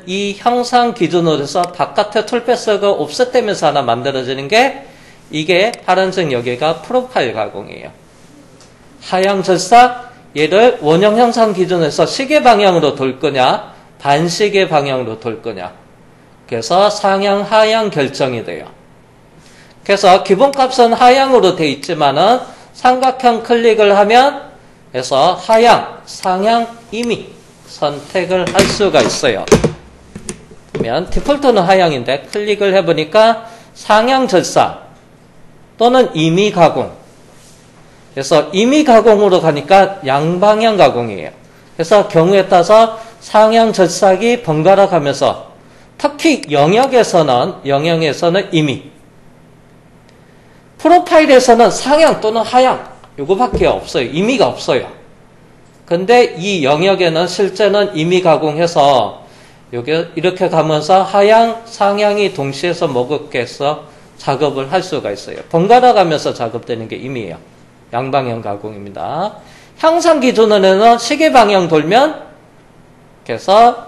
이 형상 기준으로 해서 바깥의 툴패스가 옵셋되면서 하나 만들어지는 게 이게 파란색 여기가 프로파일 가공이에요. 하향 절삭 얘를 원형 형상 기준으로 해서 시계 방향으로 돌 거냐 반시계 방향으로 돌 거냐 그래서 상향 하향 결정이 돼요. 그래서 기본값은 하향으로 돼 있지만은 삼각형 클릭을 하면 그래서 하향, 상향 임의 선택을 할 수가 있어요. 그러면 디폴트는 하향인데 클릭을 해보니까 상향 절삭 또는 임의 가공. 그래서 임의 가공으로 가니까 양방향 가공이에요. 그래서 경우에 따라서 상향 절삭이 번갈아 가면서 특히 영역에서는 임의. 프로파일에서는 상향 또는 하향 요거밖에 없어요. 임의가 없어요. 근데 이 영역에는 실제는 임의 가공해서 여기 이렇게 가면서 하향, 상향이 동시에서 먹게 해서 작업을 할 수가 있어요. 번갈아 가면서 작업되는 게 임의예요. 양방향 가공입니다. 향상 기준으로는 시계 방향 돌면 그래서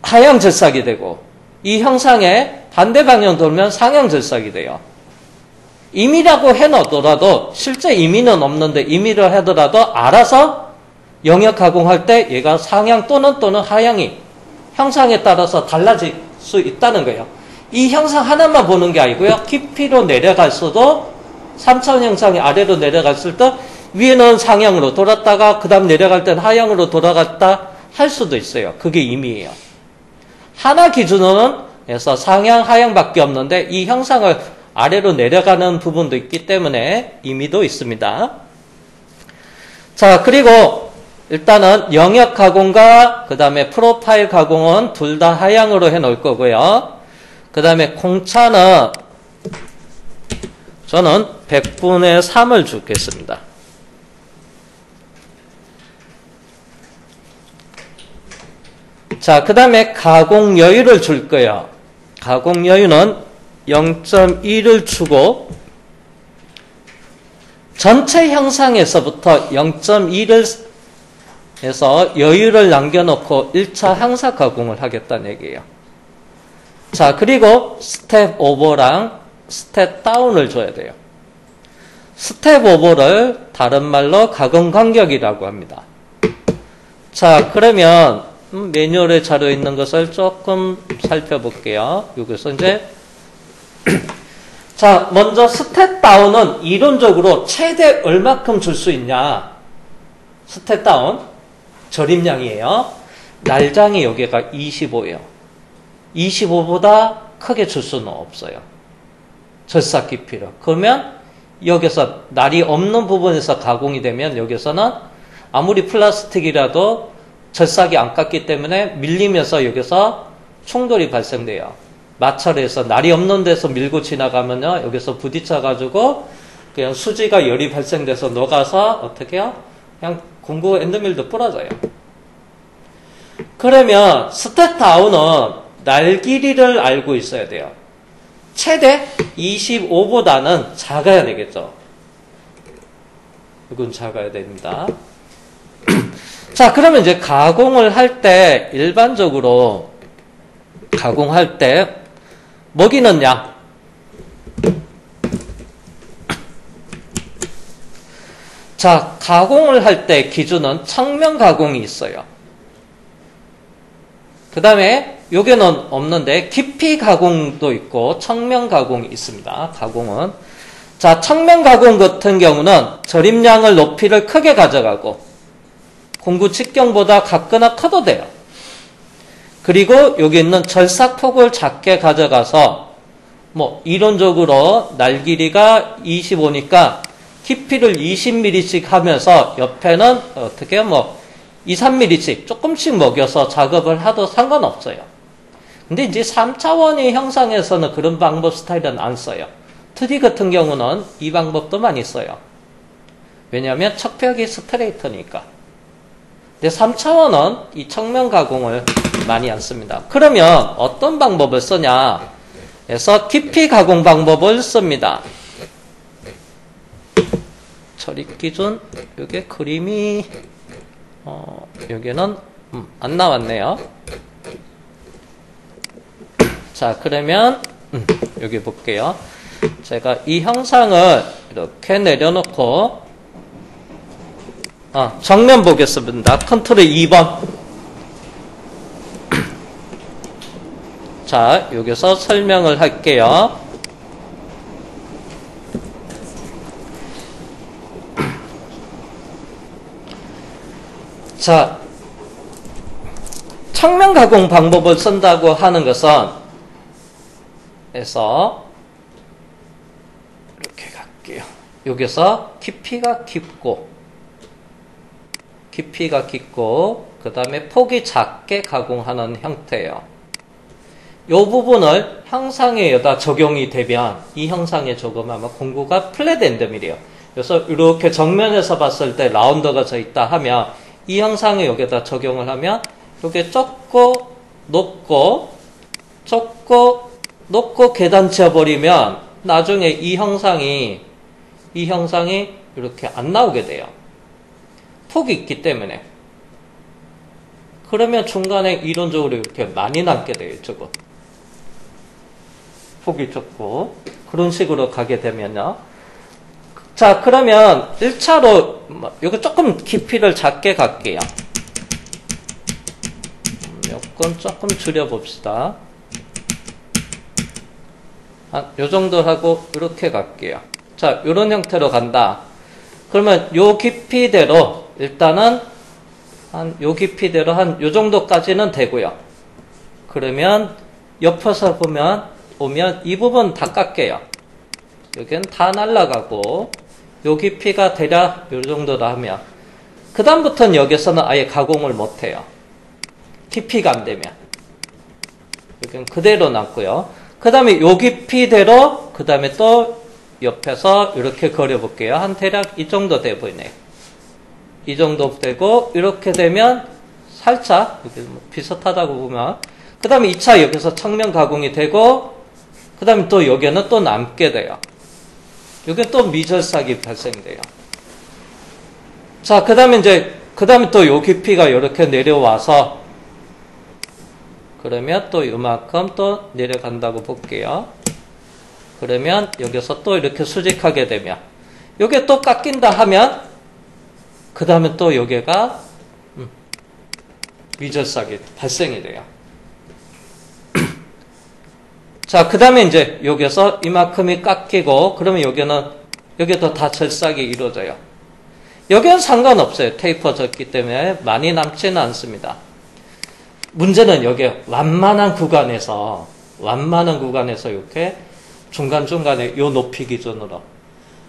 하향 절삭이 되고 이 형상의 반대 방향 돌면 상향 절삭이 돼요. 임의라고 해놓더라도 실제 임의는 없는데 임의를 하더라도 알아서 영역 가공할 때 얘가 상향 또는 하향이 형상에 따라서 달라질 수 있다는 거예요. 이 형상 하나만 보는 게 아니고요. 깊이로 내려갈수도 3차원 형상이 아래로 내려갔을 때 위에는 상향으로 돌았다가 그 다음 내려갈 때는 하향으로 돌아갔다 할 수도 있어요. 그게 임의예요. 하나 기준으로는 그래서 상향, 하향밖에 없는데 이 형상을 아래로 내려가는 부분도 있기 때문에 임의도 있습니다. 자, 그리고 일단은 영역 가공과 그 다음에 프로파일 가공은 둘 다 하향으로 해 놓을 거고요. 그 다음에 공차는 저는 100분의 3을 주겠습니다. 자, 그 다음에 가공 여유를 줄 거예요. 가공 여유는 0.1을 주고 전체 형상에서부터 0.1을 해서 여유를 남겨놓고 1차 향사 가공을 하겠다는 얘기예요. 자, 그리고 스텝 오버랑 스텝 다운을 줘야 돼요. 스텝 오버를 다른 말로 가공 간격이라고 합니다. 자, 그러면 매뉴얼에 자료 있는 것을 조금 살펴볼게요. 여기서 이제 자, 먼저 스텝 다운은 이론적으로 최대 얼마큼 줄 수 있냐. 스텝 다운 절임량이에요. 날장이 여기가 25예요. 25보다 크게 줄 수는 없어요. 절삭 깊이로. 그러면 여기서 날이 없는 부분에서 가공이 되면 여기서는 아무리 플라스틱이라도 절삭이 안 깎기 때문에 밀리면서 여기서 충돌이 발생돼요. 마찰해서 날이 없는 데서 밀고 지나가면요, 여기서 부딪혀가지고 그냥 수지가 열이 발생돼서 녹아서 어떻게 해요? 그냥 공구 엔드밀도 부러져요. 그러면 스텝 다운은 날 길이를 알고 있어야 돼요. 최대 25보다는 작아야 되겠죠. 이건 작아야 됩니다. 자, 그러면 이제 가공을 할 때 일반적으로 가공할 때 먹이는 양. 자, 가공을 할 때 기준은 청명 가공이 있어요. 그 다음에 여기는 없는데 깊이 가공도 있고 청명 가공이 있습니다. 가공은. 자, 청명 가공 같은 경우는 절임량을 높이를 크게 가져가고 공구 직경보다 같거나 커도 돼요. 그리고 여기 있는 절삭폭을 작게 가져가서 뭐 이론적으로 날 길이가 25니까 깊이를 20mm씩 하면서 옆에는 어떻게 뭐 2, 3mm씩 조금씩 먹여서 작업을 하도 상관없어요. 근데 이제 3차원의 형상에서는 그런 방법 스타일은 안 써요. 2D 같은 경우는 이 방법도 많이 써요. 왜냐하면 척벽이 스트레이트니까. 근데 3차원은 이 청명 가공을 많이 안 씁니다. 그러면 어떤 방법을 쓰냐? 그래서 깊이 가공 방법을 씁니다. 처리 기준, 이게 그림이, 여기는, 안 나왔네요. 자, 그러면, 여기 볼게요. 제가 이 형상을 이렇게 내려놓고, 정면 보겠습니다. 컨트롤 2번. 자, 여기서 설명을 할게요. 자, 청명 가공 방법을 쓴다고 하는 것은, 그래서, 이렇게 갈게요. 여기서 깊이가 깊고, 그 다음에 폭이 작게 가공하는 형태예요. 이 부분을 형상에다 적용이 되면 이 형상에 적용하면 공구가 플랫 엔드밀이에요. 그래서 이렇게 정면에서 봤을 때 라운드가 져 있다 하면 이 형상에 여기다 적용을 하면 이렇게 좁고 높고 계단 쳐버리면 나중에 이 형상이 이렇게 안 나오게 돼요. 폭이 있기 때문에. 그러면 중간에 이론적으로 이렇게 많이 남게 돼요. 저거. 폭이 좁고 그런 식으로 가게 되면요. 자, 그러면 1차로 여기 조금 깊이를 작게 갈게요. 여건 조금 줄여봅시다. 요 정도 하고 이렇게 갈게요. 자, 이런 형태로 간다. 그러면 요 깊이대로 일단은 요 깊이대로 요 정도까지는 되고요. 그러면 옆에서 오면 이 부분 다 깎게요. 여기는 다 날라가고 요 깊이가 대략 요 정도다 하면 그 다음부터는 여기서는 아예 가공을 못해요. 깊이가 안 되면 여기는 그대로 남고요. 그 다음에 요 깊이대로 그 다음에 또 옆에서 이렇게 그려볼게요. 한 대략 이 정도 돼 보이네요. 이 정도 되고 이렇게 되면 살짝 비슷하다고 보면 그 다음에 2차 여기서 청면 가공이 되고 그 다음에 또 여기는 또 남게 돼요. 여기 또 미절삭이 발생돼요. 자, 그 다음에 또 요 깊이가 이렇게 내려와서 그러면 또 요만큼 또 내려간다고 볼게요. 그러면 여기서 또 이렇게 수직하게 되면 요게 또 깎인다 하면 그 다음에 또 여기가 미절삭이 발생이 돼요. 자, 그 다음에 이제 여기서 이만큼이 깎이고 그러면 여기도 다 절삭이 이루어져요. 여기는 상관없어요. 테이퍼졌기 때문에 많이 남지는 않습니다. 문제는 여기 완만한 구간에서 이렇게 중간중간에 요 높이 기준으로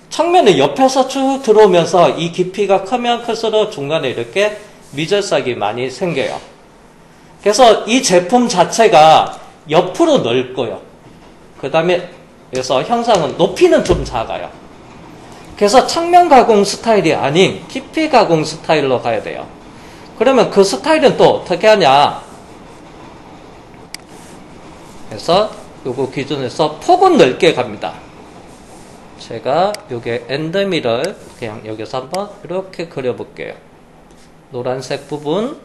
측면에 옆에서 쭉 들어오면서 이 깊이가 크면 클수록 중간에 이렇게 미절삭이 많이 생겨요. 그래서 이 제품 자체가 옆으로 넓고요. 그 다음에 그래서 형상은 높이는 좀 작아요. 그래서 측면 가공 스타일이 아닌 깊이 가공 스타일로 가야 돼요. 그러면 그 스타일은 또 어떻게 하냐? 그래서 요거 기준에서 폭은 넓게 갑니다. 제가 요게 엔드밀을 그냥 여기서 한번 이렇게 그려볼게요. 노란색 부분,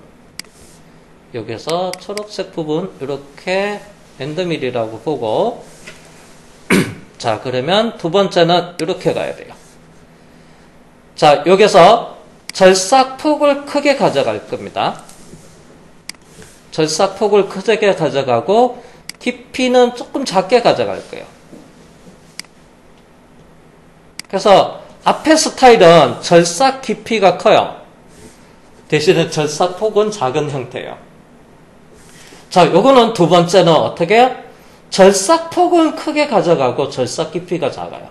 여기서 초록색 부분 이렇게 엔드밀이라고 보고 자, 그러면 두 번째는 이렇게 가야 돼요. 자, 여기서 절삭폭을 크게 가져갈 겁니다. 절삭폭을 크게 가져가고 깊이는 조금 작게 가져갈 거예요. 그래서 앞에 스타일은 절삭 깊이가 커요. 대신에 절삭폭은 작은 형태예요. 자, 요거는 두 번째는 어떻게 해요? 절삭폭은 크게 가져가고 절삭 깊이가 작아요.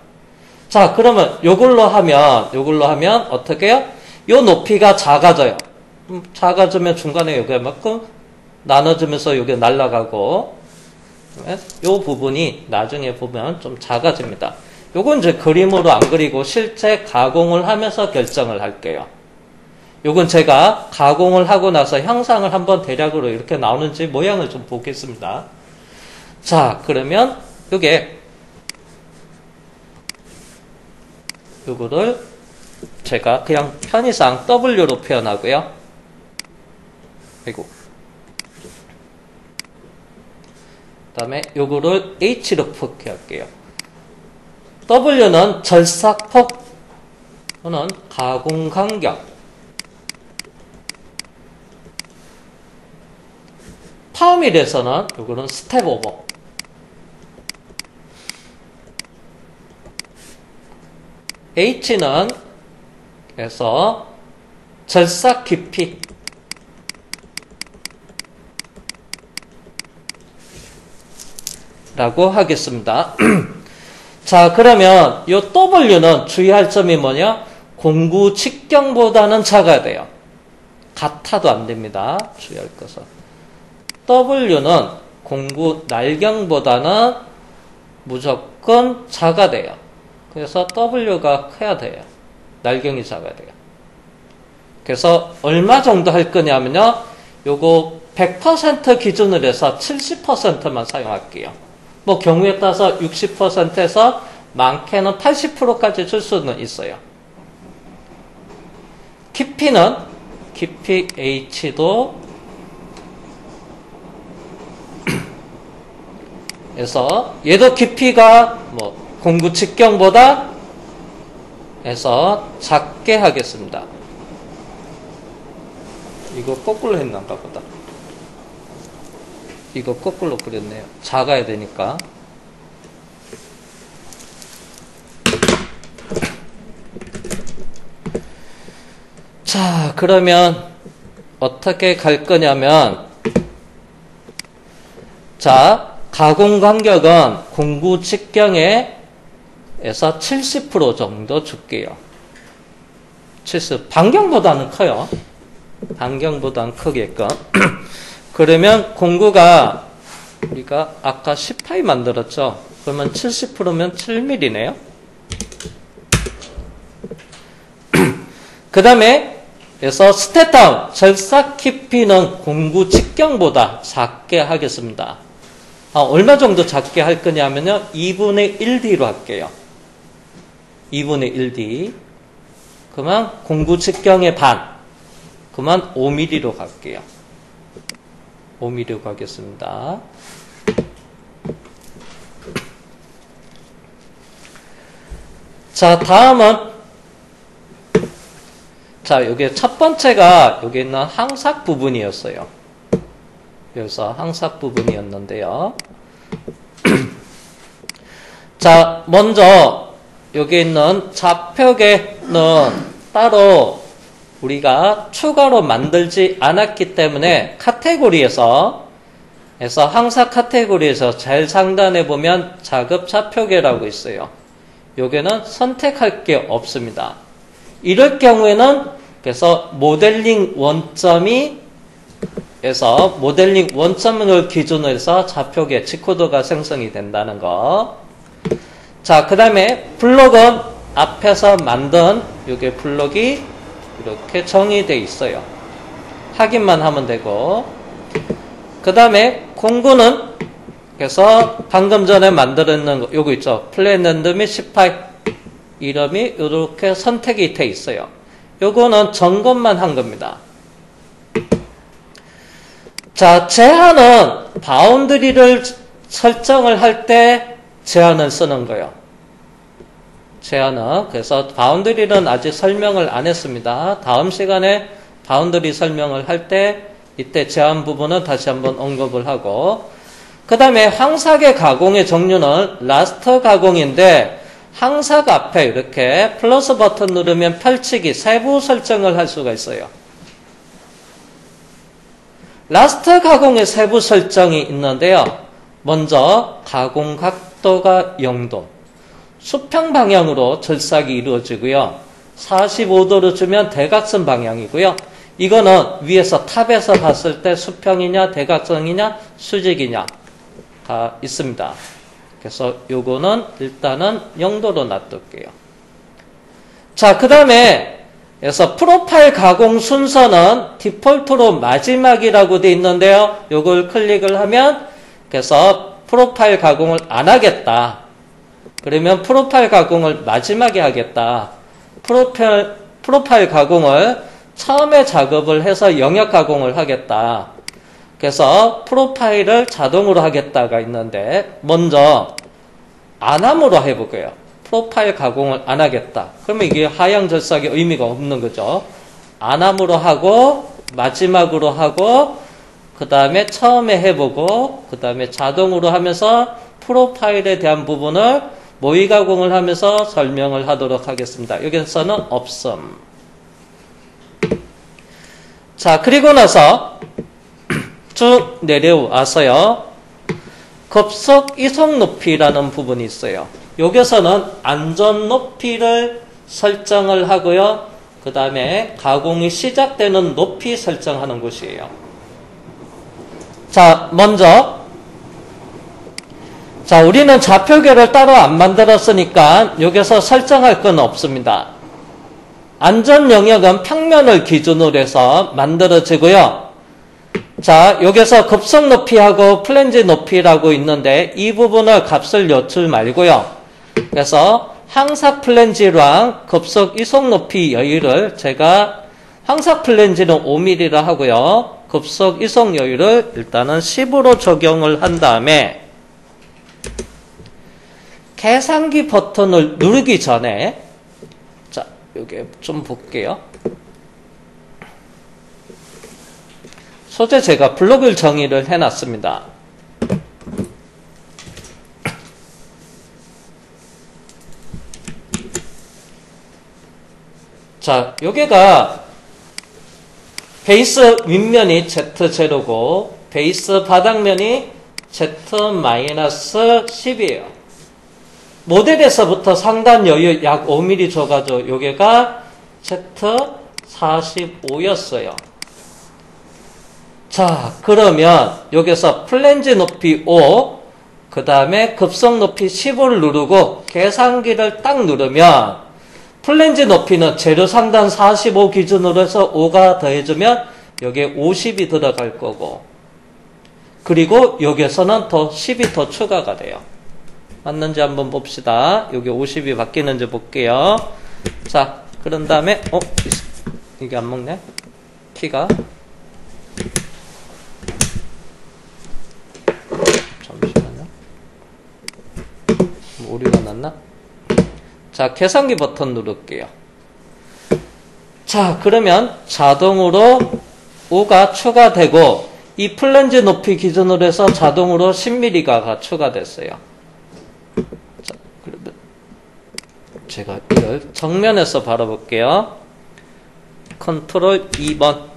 자, 그러면 요걸로 하면 어떻게 해요? 요 높이가 작아져요. 작아지면 중간에 요게만큼 나눠지면서 요게 날아가고, 요 부분이 나중에 보면 좀 작아집니다. 요건 이제 그림으로 안 그리고 실제 가공을 하면서 결정을 할게요. 요건 제가 가공을 하고 나서 형상을 한번 대략으로 이렇게 나오는지 모양을 좀 보겠습니다. 자, 그러면 요거를 제가 그냥 편의상 W로 표현하고요. 그리고 그 다음에 요거를 H로 표기할게요. W는 절삭폭, 또는 가공 간격, 파워밀에서는 요거는 스텝 오버, H는 그래서 절삭 깊이, 라고 하겠습니다. 자, 그러면 이 W는 주의할 점이 뭐냐? 공구 직경보다는 작아야 돼요. 같아도 안 됩니다. 주의할 것은. W는 공구 날경보다는 무조건 작아야 돼요. 그래서 W가 커야 돼요. 날경이 작아야 돼요. 그래서 얼마 정도 할 거냐면요. 요거 100% 기준으로 해서 70%만 사용할게요. 뭐 경우에 따라서 60%에서 많게는 80%까지 줄 수는 있어요. 깊이 H도 그래서 얘도 깊이가 뭐 공구 직경보다 해서 작게 하겠습니다. 이거 거꾸로 했나가 보다. 이거 거꾸로 그렸네요. 작아야 되니까. 자, 그러면 어떻게 갈 거냐면, 자, 가공 간격은 공구 직경에서 70% 정도 줄게요. 70. 반경보다는 커요. 반경보다는 크게끔. 그러면 공구가 우리가 아까 10파이 만들었죠. 그러면 70%면 7mm네요. 그 다음에 그래서 스텝다운 절삭 깊이는 공구 직경보다 작게 하겠습니다. 얼마 정도 작게 할 거냐면요. 2분의 1D로 할게요. 2분의 1D. 그러면 공구 직경의 반. 그러면 5mm로 갈게요. 5mm 가겠습니다. 자, 다음은, 자, 여기 첫 번째가 여기 있는 항삭 부분이었어요. 여기서 항삭 부분이었는데요. 자, 먼저 여기 있는 좌표계는 따로 우리가 추가로 만들지 않았기 때문에 카테고리에서 항삭 카테고리에서 제일 상단에 보면 자급 좌표계라고 있어요. 여기는 선택할 게 없습니다. 이럴 경우에는 그래서 모델링 원점을 기준으로 해서 좌표계 G코드가 생성이 된다는 거. 자, 그 다음에 블록은 앞에서 만든 요게 블록이 이렇게 정의되어 있어요. 확인만 하면 되고, 그 다음에 공구는 그래서 방금 전에 만들었는 거 요거 있죠. 플랜랜드 및 18 이름이 이렇게 선택이 돼 있어요. 요거는 점검만 한 겁니다. 자, 제한은 바운드리를 설정을 할 때 제한을 쓰는 거예요. 제한은 그래서 바운드리는 아직 설명을 안 했습니다. 다음 시간에 바운드리 설명을 할 때 이때 제한 부분은 다시 한번 언급을 하고, 그 다음에 항삭의 가공의 종류는 라스터 가공인데, 항삭 앞에 이렇게 플러스 버튼 누르면 펼치기, 세부 설정을 할 수가 있어요. 라스터 가공의 세부 설정이 있는데요. 먼저 가공 각도가 0도, 수평 방향으로 절삭이 이루어지고요. 45도로 주면 대각선 방향이고요. 이거는 위에서 탑에서 봤을 때 수평이냐 대각선이냐 수직이냐 다 있습니다. 그래서 요거는 일단은 0도로 놔둘게요. 자, 그 다음에 그래서 프로파일 가공 순서는 디폴트로 마지막이라고 되어 있는데요. 요걸 클릭을 하면 그래서 프로파일 가공을 안 하겠다. 그러면 프로파일 가공을 마지막에 하겠다. 프로파일 가공을 처음에 작업을 해서 영역 가공을 하겠다. 그래서 프로파일을 자동으로 하겠다가 있는데 먼저 안함으로 해볼게요. 프로파일 가공을 안 하겠다. 그러면 이게 하향 절삭의 의미가 없는 거죠. 안함으로 하고 마지막으로 하고 그 다음에 처음에 해보고 그 다음에 자동으로 하면서 프로파일에 대한 부분을 모의 가공을 하면서 설명을 하도록 하겠습니다. 여기서는 없음. 자, 그리고 나서 쭉 내려와서요. 급속 이속 높이라는 부분이 있어요. 여기서는 안전 높이를 설정을 하고요. 그 다음에 가공이 시작되는 높이 설정하는 곳이에요. 자, 먼저 자, 우리는 좌표계를 따로 안 만들었으니까 여기서 설정할 건 없습니다. 안전 영역은 평면을 기준으로 해서 만들어지고요. 자, 여기서 급속 높이하고 플랜지 높이라고 있는데 이 부분을 값을 넣지 말고요. 그래서 항삭 플랜지랑 급속 이속 높이 여유를 제가 항삭 플랜지는 5mm라 하고요. 급속 이속 여유를 일단은 10으로 적용을 한 다음에 계산기 버튼을 누르기 전에 자, 여기 좀 볼게요. 소재 제가 블록을 정의를 해놨습니다. 자, 여기가 베이스 윗면이 Z0고 베이스 바닥면이 Z-10이에요. 모델에서부터 상단 여유 약 5mm 줘가지고 여기가 Z45였어요. 자, 그러면 여기서 플랜지 높이 5, 그 다음에 급속 높이 15를 누르고 계산기를 딱 누르면 플랜지 높이는 재료 상단 45 기준으로 해서 5가 더해주면 여기에 50이 들어갈 거고 그리고 여기에서는 더 10이 더 추가가 돼요. 맞는지 한번 봅시다. 여기 50이 바뀌는지 볼게요. 자, 그런 다음에 이게 안 먹네? 키가 잠시만요. 오류가 났나? 자, 계산기 버튼 누를게요. 자, 그러면 자동으로 5가 추가되고 이 플랜지 높이 기준으로 해서 자동으로 10mm가 추가됐어요. 자, 그러면 제가 이걸 정면에서 바라볼게요. 컨트롤 2번.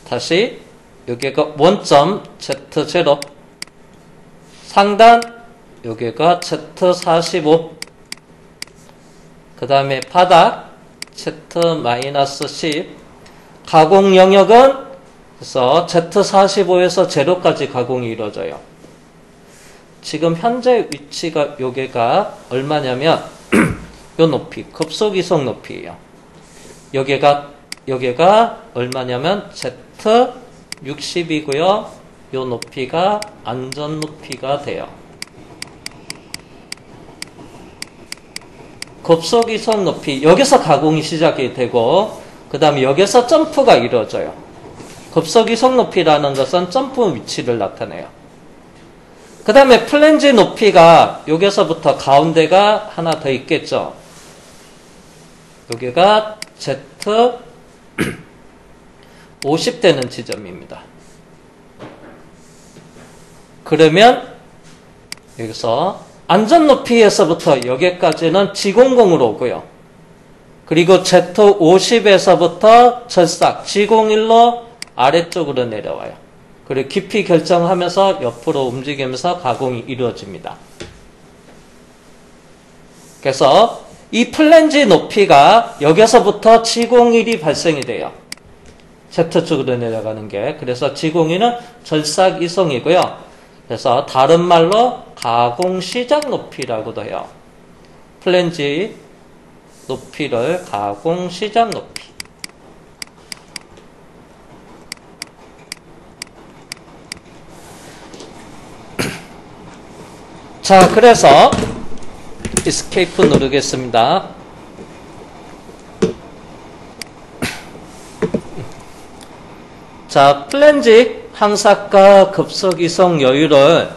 다시 여기가 원점 Z0 상단 여기가 Z45 그 다음에 바닥 Z-10 가공 영역은 그래서 Z45에서 0까지 가공이 이루어져요. 지금 현재 위치가 여기가 얼마냐면 요 높이 급속 이속 높이에요. 여기가 얼마냐면 Z60이고요. 요 높이가 안전 높이가 돼요. 급속 이속 높이 여기서 가공이 시작이 되고 그 다음에 여기서 점프가 이루어져요. 급속 이속 높이라는 것은 점프 위치를 나타내요. 그 다음에 플랜지 높이가 여기서부터 가운데가 하나 더 있겠죠. 여기가 Z 50 되는 지점입니다. 그러면 여기서 안전 높이에서부터 여기까지는 G00으로 오고요. 그리고 Z50에서부터 절삭 G01로 아래쪽으로 내려와요. 그리고 깊이 결정하면서 옆으로 움직이면서 가공이 이루어집니다. 그래서 이 플랜지 높이가 여기서부터 G01이 발생이 돼요. Z쪽으로 내려가는 게. 그래서 G01은 절삭 이송이고요. 그래서 다른 말로 가공 시작 높이라고도 해요. 플랜지 높이를 가공 시작 높이. 자, 그래서 escape 누르겠습니다. 자, 플랜지 항삭과 급속 이송 여유를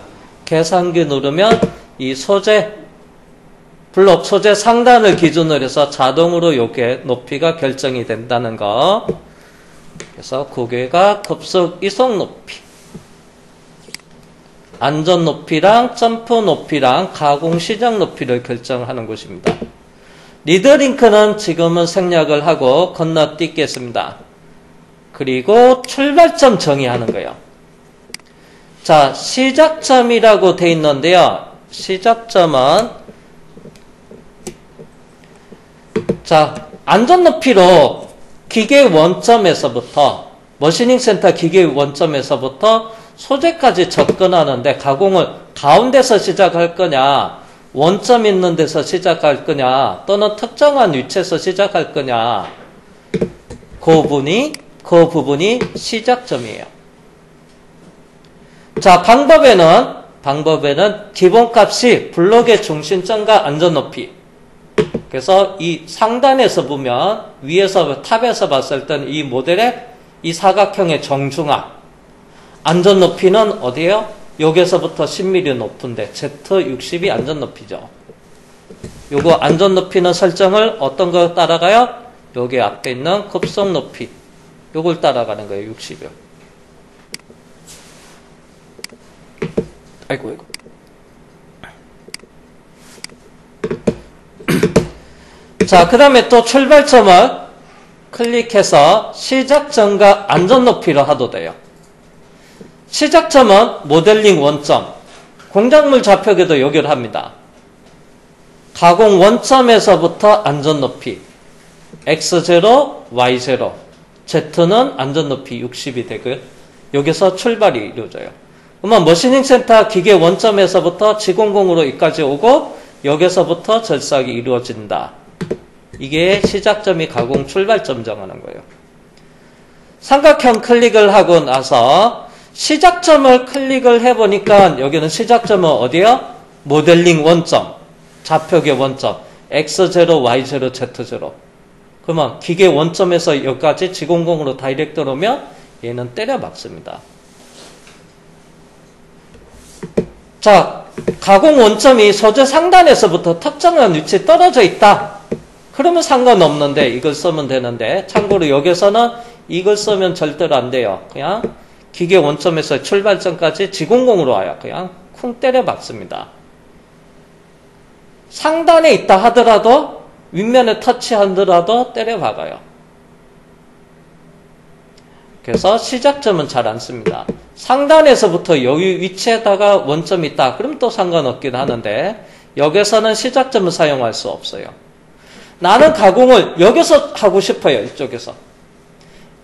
계산기 누르면 이 소재 블록 소재 상단을 기준으로 해서 자동으로 요게 높이가 결정이 된다는 거. 그래서 그게가 급속 이송 높이, 안전 높이랑 점프 높이랑 가공 시작 높이를 결정하는 것입니다. 리드링크는 지금은 생략을 하고 건너뛰겠습니다. 그리고 출발점 정의하는 거예요. 자, 시작점이라고 돼 있는데요. 시작점은 자, 안전 높이로 기계 원점에서부터 머시닝 센터 기계 원점에서부터 소재까지 접근하는데 가공을 가운데서 시작할 거냐, 원점 있는 데서 시작할 거냐, 또는 특정한 위치에서 시작할 거냐, 그 부분이 시작점이에요. 자, 방법에는 기본값이 블록의 중심점과 안전 높이. 그래서 이 상단에서 보면 위에서 탑에서 봤을 때는 이 모델의 이 사각형의 정중앙. 안전 높이는 어디예요? 여기서부터 10mm 높은데 Z60이 안전 높이죠. 요거 안전 높이는 설정을 어떤 거 따라가요? 여기 앞에 있는 급속 높이. 요걸 따라가는 거예요. 60이요. 아이고. 자, 그 다음에 또 출발점을 클릭해서 시작점과 안전 높이로 하도 돼요. 시작점은 모델링 원점, 공작물 좌표계도 연결합니다. 가공 원점에서부터 안전 높이, X0, Y0, Z는 안전 높이 60이 되고요. 여기서 출발이 이루어져요. 그러면 머시닝 센터 기계 원점에서부터 G00으로 여기까지 오고 여기서부터 절삭이 이루어진다. 이게 시작점이 가공 출발점 정하는 거예요. 삼각형 클릭을 하고 나서 시작점을 클릭을 해보니까 여기는 시작점은 어디요? 모델링 원점, 좌표계 원점, X0, Y0, Z0. 그러면 기계 원점에서 여기까지 G00으로 다이렉트로 오면 얘는 때려 박습니다. 자, 가공 원점이 소재 상단에서부터 특정한 위치에 떨어져 있다. 그러면 상관없는데 이걸 쓰면 되는데, 참고로 여기서는 이걸 쓰면 절대로 안 돼요. 그냥 기계 원점에서 출발점까지 G00으로 와요. 그냥 쿵 때려 박습니다. 상단에 있다 하더라도 윗면에 터치하더라도 때려 박아요. 그래서 시작점은 잘 안 씁니다. 상단에서부터 여기 위치에다가 원점이 있다. 그럼 또 상관없긴 하는데 여기서는 시작점을 사용할 수 없어요. 나는 가공을 여기서 하고 싶어요. 이쪽에서.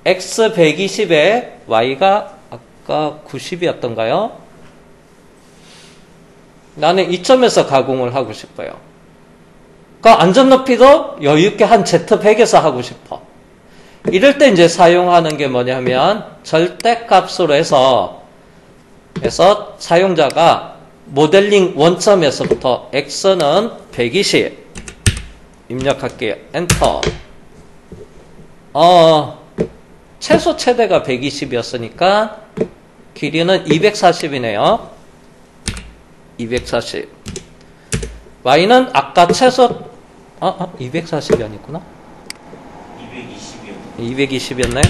X 120에 Y가 아까 90이었던가요? 나는 이점에서 가공을 하고 싶어요. 그러니까 안전 높이도 여유있게 한 Z100에서 하고 싶어. 이럴 때 이제 사용하는 게 뭐냐면 절대값으로 해서 사용자가 모델링 원점에서부터 X는 120 입력할게요. 엔터. 최소 최대가 120이었으니까 길이는 240이네요. 240. y는 아까 최소 240이 아니구나. 220이었네.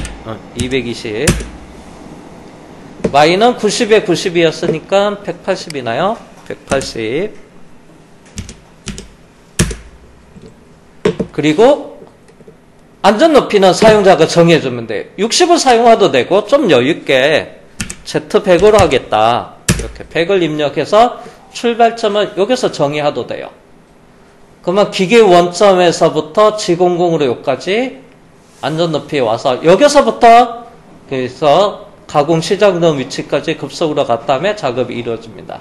220. y는 90에 90이었으니까 180이나요? 180. 그리고 안전 높이는 사용자가 정해주면 돼요. 60을 사용해도 되고 좀 여유있게 Z100으로 하겠다. 이렇게 100을 입력해서 출발점은 여기서 정의해도 돼요. 그러면 기계 원점에서부터 G00으로 여기까지 안전 높이에 와서 여기서부터 그래서 가공 시작된 위치까지 급속으로 간 다음에 작업이 이루어집니다.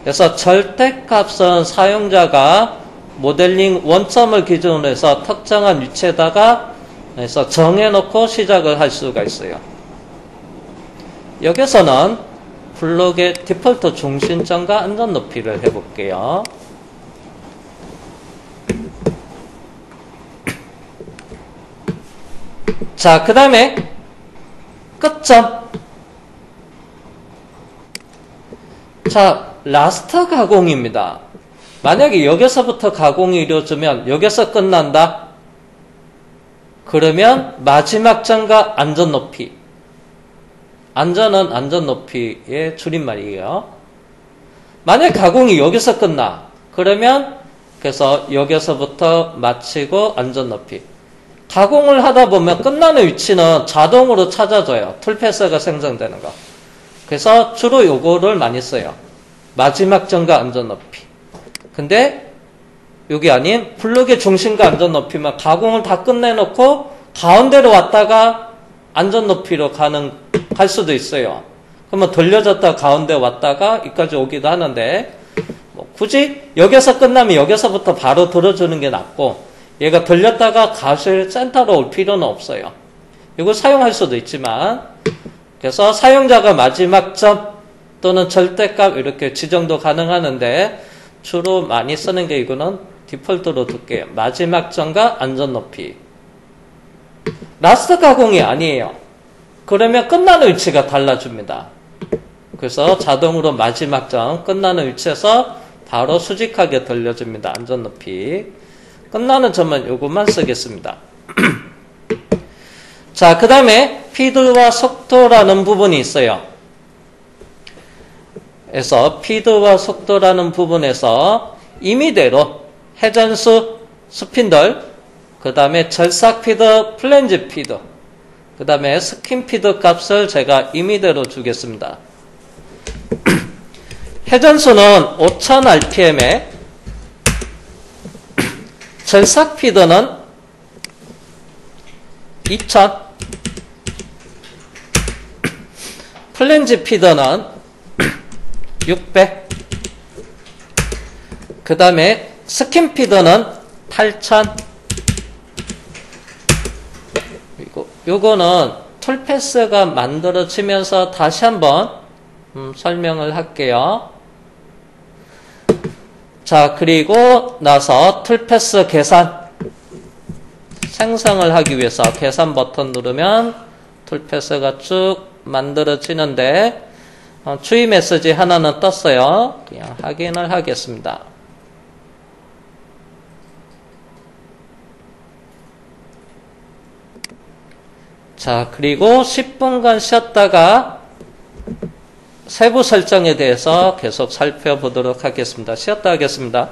그래서 절대값은 사용자가 모델링 원점을 기준으로 해서 특정한 위치에다가 해서 정해놓고 시작을 할 수가 있어요. 여기서는 블록의 디폴트 중심점과 안전 높이를 해볼게요. 자, 그 다음에 끝점. 자, 라스트 가공입니다. 만약에 여기서부터 가공이 이루어지면 여기서 끝난다? 그러면 마지막 점과 안전 높이. 안전은 안전 높이의 줄임말이에요. 만약 가공이 여기서 끝나. 그러면 그래서 여기서부터 마치고 안전 높이. 가공을 하다 보면 끝나는 위치는 자동으로 찾아줘요. 툴패스가 생성되는 거. 그래서 주로 요거를 많이 써요. 마지막 점과 안전 높이. 근데 여기 아닌 블록의 중심과 안전 높이만 가공을 다 끝내놓고 가운데로 왔다가 안전 높이로 갈 수도 있어요. 그러면 돌려졌다 가운데 왔다가 여기까지 오기도 하는데 뭐 굳이 여기서 끝나면 여기서부터 바로 들어주는 게 낫고 얘가 돌렸다가 가실 센터로 올 필요는 없어요. 이걸 사용할 수도 있지만 그래서 사용자가 마지막 점 또는 절대값 이렇게 지정도 가능하는데 주로 많이 쓰는 게 이거는 디폴트로 둘게요. 마지막 점과 안전 높이. 라스트 가공이 아니에요. 그러면 끝나는 위치가 달라집니다. 그래서 자동으로 마지막 점 끝나는 위치에서 바로 수직하게 돌려줍니다. 안전 높이. 끝나는 점은 요것만 쓰겠습니다. 자, 그 다음에 피드와 속도라는 부분이 있어요. 그래서 피드와 속도라는 부분에서 임의대로 회전수, 스핀들, 그 다음에 절삭 피드, 플랜지 피드, 그 다음에 스킨 피드 값을 제가 임의대로 주겠습니다. 회전수는 5000rpm에 절삭 피드는 2000, 플랜지 피드는 600, 그 다음에 스킨 피드는 8000, 그리고 요거는 툴패스가 만들어지면서 다시 한번 설명을 할게요. 자, 그리고 나서 툴패스 계산 생성을 하기 위해서 계산 버튼 누르면 툴패스가 쭉 만들어지는데 주의 메시지 하나는 떴어요. 그냥 확인을 하겠습니다. 자, 그리고 10분간 쉬었다가 세부 설정에 대해서 계속 살펴보도록 하겠습니다. 쉬었다 하겠습니다.